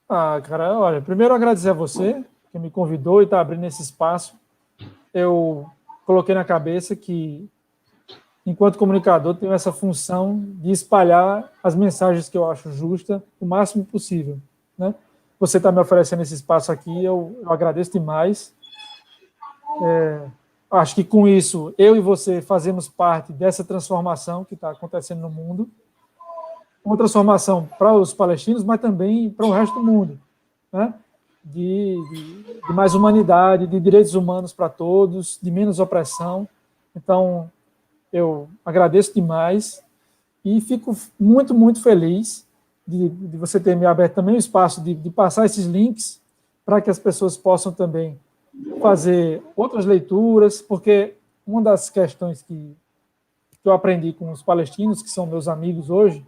Cara, olha, primeiro agradecer a você que me convidou e está abrindo esse espaço. Eu coloquei na cabeça que, enquanto comunicador, tenho essa função de espalhar as mensagens que eu acho justa o máximo possível, né? Você está me oferecendo esse espaço aqui, eu agradeço demais. Acho que com isso, eu e você fazemos parte dessa transformação que está acontecendo no mundo. Uma transformação para os palestinos, mas também para o resto do mundo, né? De mais humanidade, de direitos humanos para todos, de menos opressão. Então, eu agradeço demais e fico muito, muito feliz de você ter me aberto também o espaço de passar esses links para que as pessoas possam também fazer outras leituras, porque uma das questões que eu aprendi com os palestinos, que são meus amigos hoje,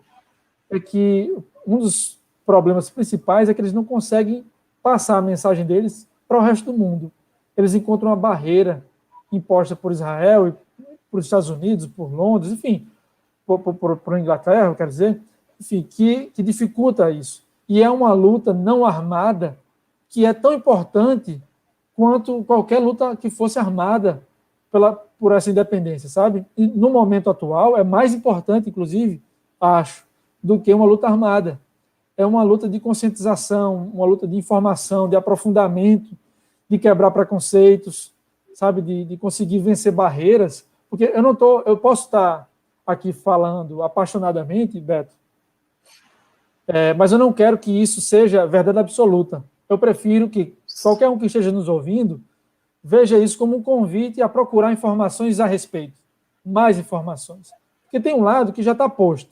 é que um dos problemas principais é que eles não conseguem passar a mensagem deles para o resto do mundo. Eles encontram uma barreira imposta por Israel, e por Estados Unidos, por Londres, enfim, por Inglaterra, quer dizer, enfim, que dificulta isso. E é uma luta não armada que é tão importante quanto qualquer luta que fosse armada por essa independência, sabe? E no momento atual é mais importante, inclusive, acho, do que uma luta armada. É uma luta de conscientização, uma luta de informação, de aprofundamento, de quebrar preconceitos, sabe? De conseguir vencer barreiras, porque eu posso estar aqui falando apaixonadamente, Beto, mas eu não quero que isso seja verdade absoluta. Eu prefiro que qualquer um que esteja nos ouvindo veja isso como um convite a procurar informações a respeito, mais informações. Porque tem um lado que já está posto,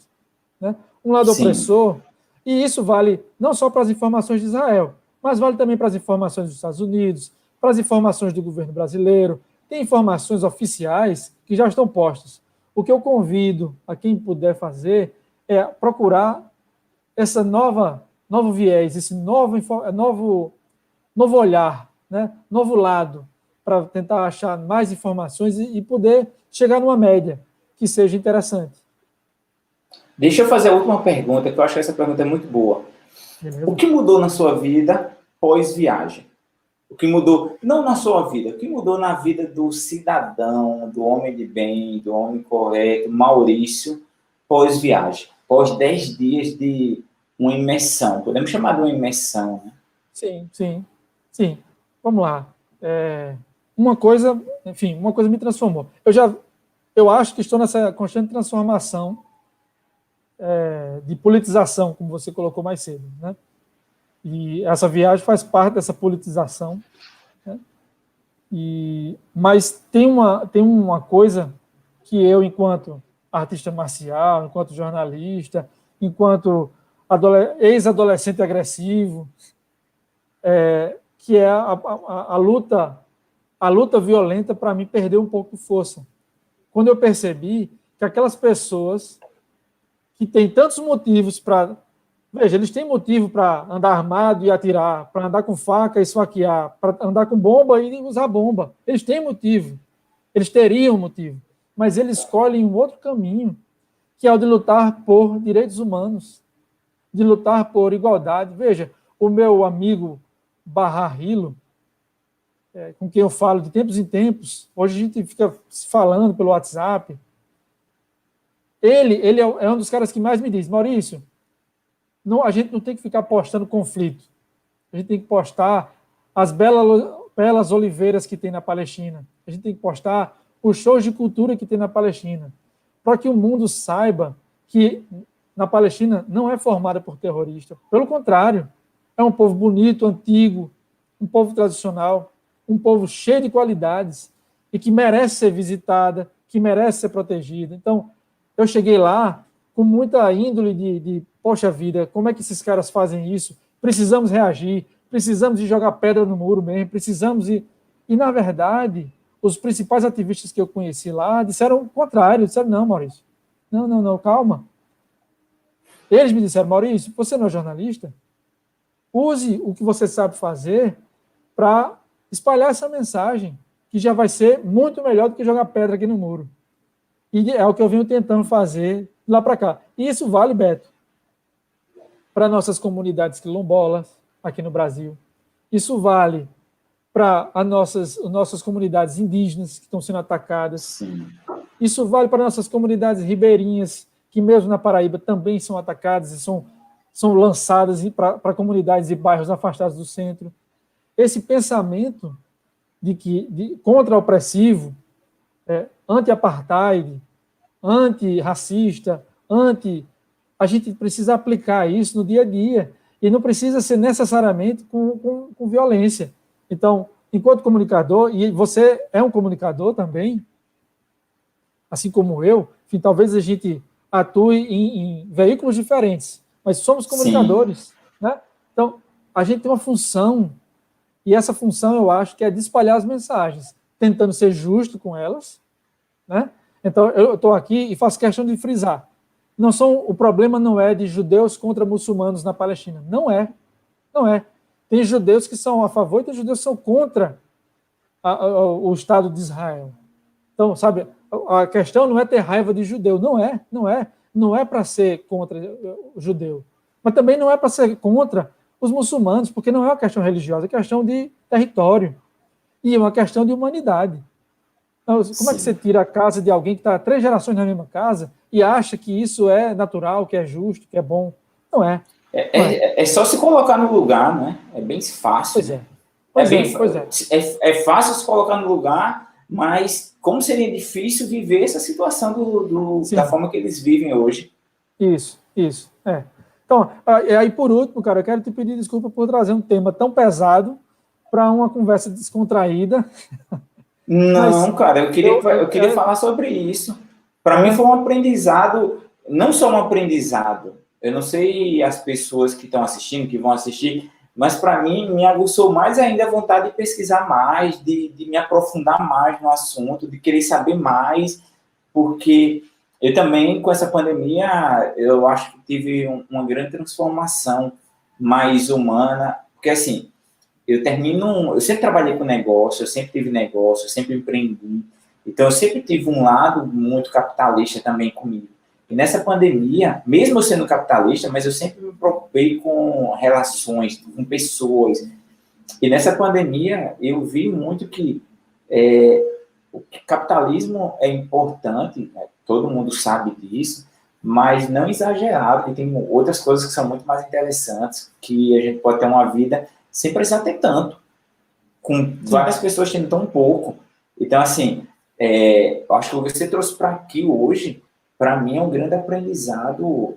né? Um lado opressor, e isso vale não só para as informações de Israel, mas vale também para as informações dos Estados Unidos, para as informações do governo brasileiro. Tem informações oficiais que já estão postas. O que eu convido a quem puder fazer é procurar essa novo viés, esse novo olhar, né? Novo lado, para tentar achar mais informações e poder chegar numa média que seja interessante. Deixa eu fazer a última pergunta, que eu acho que essa pergunta é muito boa. Beleza. O que mudou na sua vida pós-viagem? O que mudou, não na sua vida, o que mudou na vida do cidadão, do homem de bem, do homem correto, Maurício, pós-viagem, pós 10 dias de uma imersão. Podemos chamar de uma imersão, né? Sim, sim, sim. Vamos lá. Uma coisa me transformou. Eu acho que estou nessa constante transformação de politização, como você colocou mais cedo, né? E essa viagem faz parte dessa politização, né? Mas tem uma coisa que eu, enquanto artista marcial, enquanto jornalista, enquanto ex-adolescente agressivo, que é a luta violenta, para mim, perdeu um pouco de força. Quando eu percebi que aquelas pessoas que têm tantos motivos para... Veja, eles têm motivo para andar armado e atirar, para andar com faca e esfaquear, para andar com bomba e usar bomba. Eles têm motivo. Eles teriam motivo. Mas eles escolhem um outro caminho, que é o de lutar por direitos humanos, de lutar por igualdade. Veja, o meu amigo Barrahilo, com quem eu falo de tempos em tempos, hoje a gente fica se falando pelo WhatsApp, ele é um dos caras que mais me diz, Maurício, a gente não tem que ficar postando conflito, a gente tem que postar as belas oliveiras que tem na Palestina, a gente tem que postar os shows de cultura que tem na Palestina, para que o mundo saiba que na Palestina não é formada por terroristas, pelo contrário, é um povo bonito, antigo, um povo tradicional, um povo cheio de qualidades e que merece ser visitada, que merece ser protegida. Então, eu cheguei lá com muita índole de poxa vida, como é que esses caras fazem isso? Precisamos reagir, precisamos de jogar pedra no muro mesmo, precisamos ir... E, na verdade, os principais ativistas que eu conheci lá disseram o contrário, disseram, não, Maurício, não, calma. Eles me disseram, Maurício, você não é jornalista? Use o que você sabe fazer para espalhar essa mensagem, que já vai ser muito melhor do que jogar pedra aqui no muro. E é o que eu venho tentando fazer lá para cá. E isso vale, Beto, para nossas comunidades quilombolas aqui no Brasil. Isso vale para as nossas comunidades indígenas que estão sendo atacadas. Sim. Isso vale para nossas comunidades ribeirinhas, que mesmo na Paraíba também são atacadas e são lançadas para comunidades e bairros afastados do centro. Esse pensamento contra-opressivo, anti-apartheid, anti-racista, a gente precisa aplicar isso no dia a dia, e não precisa ser necessariamente com violência. Então, enquanto comunicador, e você é um comunicador também, assim como eu, enfim, talvez a gente atue em veículos diferentes, mas somos comunicadores, né? Então, a gente tem uma função, e essa função eu acho que é de espalhar as mensagens, tentando ser justo com elas, né? Então, eu estou aqui e faço questão de frisar. O problema não é de judeus contra muçulmanos na Palestina. Não é. Tem judeus que são a favor e tem judeus que são contra o Estado de Israel. Então, sabe, a questão não é ter raiva de judeu. Não é para ser contra o judeu. Mas também não é para ser contra os muçulmanos, porque não é uma questão religiosa, é questão de território. E é uma questão de humanidade. Então, como é que você tira a casa de alguém que está 3 gerações na mesma casa e acha que isso é natural, que é justo, que é bom? Não é. É só se colocar no lugar, né? É bem fácil. Pois é. É fácil se colocar no lugar, mas como seria difícil viver essa situação da forma que eles vivem hoje. Isso. Então, aí por último, cara, eu quero te pedir desculpa por trazer um tema tão pesado para uma conversa descontraída. Não, cara, eu queria falar sobre isso. Para mim foi um aprendizado, não só um aprendizado. Eu não sei as pessoas que estão assistindo, que vão assistir, mas para mim me aguçou mais ainda a vontade de pesquisar mais, de me aprofundar mais no assunto, de querer saber mais, porque eu também, com essa pandemia, eu acho que tive uma grande transformação mais humana, porque assim, eu sempre trabalhei com negócio, eu sempre tive negócio, eu sempre empreendi, então eu sempre tive um lado muito capitalista também comigo. E nessa pandemia, mesmo eu sendo capitalista, mas eu sempre me preocupei com relações, com pessoas. E nessa pandemia, eu vi muito que o capitalismo é importante, né? Todo mundo sabe disso, mas não exagerado, que tem outras coisas que são muito mais interessantes, que a gente pode ter uma vida sem precisar ter tanto, com várias pessoas tendo tão pouco. Então, assim, eu acho que o que você trouxe para aqui hoje, para mim, é um grande aprendizado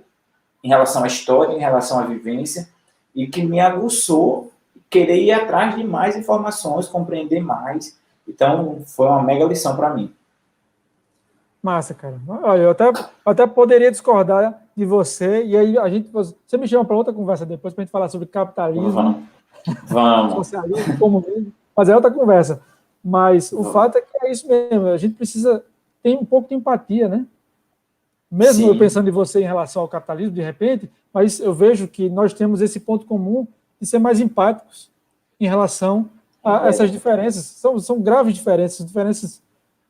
em relação à história, em relação à vivência, e que me aguçou querer ir atrás de mais informações, compreender mais. Então, foi uma mega lição para mim. Massa, cara. Olha, eu até poderia discordar de você, e aí você me chama para outra conversa depois para a gente falar sobre capitalismo, Vamos. socialismo, comunismo, mas é outra conversa. Mas o fato é que é isso mesmo, a gente precisa ter um pouco de empatia, né? Mesmo Sim. eu pensando em você em relação ao capitalismo, de repente, mas eu vejo que nós temos esse ponto comum de ser mais empáticos em relação a essas diferenças. São graves diferenças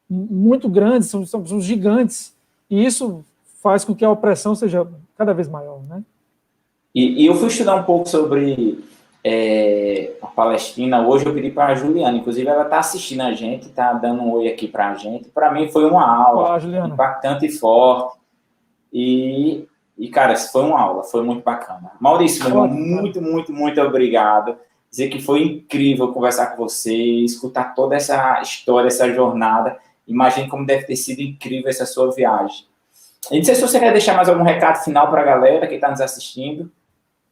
muito grandes, são gigantes, e isso faz com que a opressão seja cada vez maior, né? E eu fui estudar um pouco sobre a Palestina. Hoje eu pedi para a Juliana, inclusive ela está assistindo a gente, está dando um oi aqui para a gente. Para mim foi uma aula impactante e forte. E, cara, foi uma aula, foi muito bacana. Maurício, meu irmão, muito obrigado. Dizer que foi incrível conversar com você, escutar toda essa história, essa jornada. Imagine como deve ter sido incrível essa sua viagem. E não sei se você quer deixar mais algum recado final para a galera que está nos assistindo.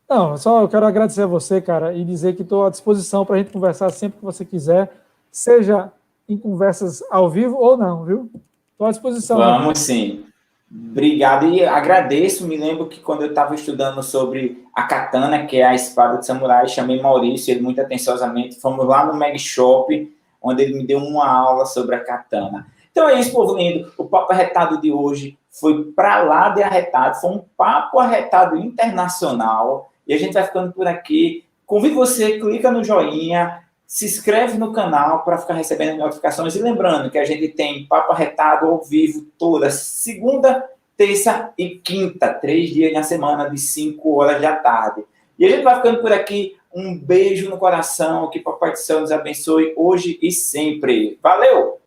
Não, eu quero agradecer a você, cara, e dizer que estou à disposição para a gente conversar sempre que você quiser, seja em conversas ao vivo ou não, viu? Estou à disposição. Vamos sim. Obrigado e agradeço. Me lembro que quando eu estava estudando sobre a katana, que é a espada de samurai, chamei Maurício, ele muito atenciosamente. Fomos lá no Mag Shop, onde ele me deu uma aula sobre a katana. Então é isso, povo lindo. O Papo Arretado de hoje foi para lá de arretado. Foi um papo arretado internacional. E a gente vai ficando por aqui. Convido você, clica no joinha, se inscreve no canal para ficar recebendo notificações. E lembrando que a gente tem Papo Arretado ao vivo toda segunda, terça e quinta, 3 dias na semana, de 5 horas da tarde. E a gente vai ficando por aqui. Um beijo no coração. Que Papai do Céu nos abençoe hoje e sempre. Valeu!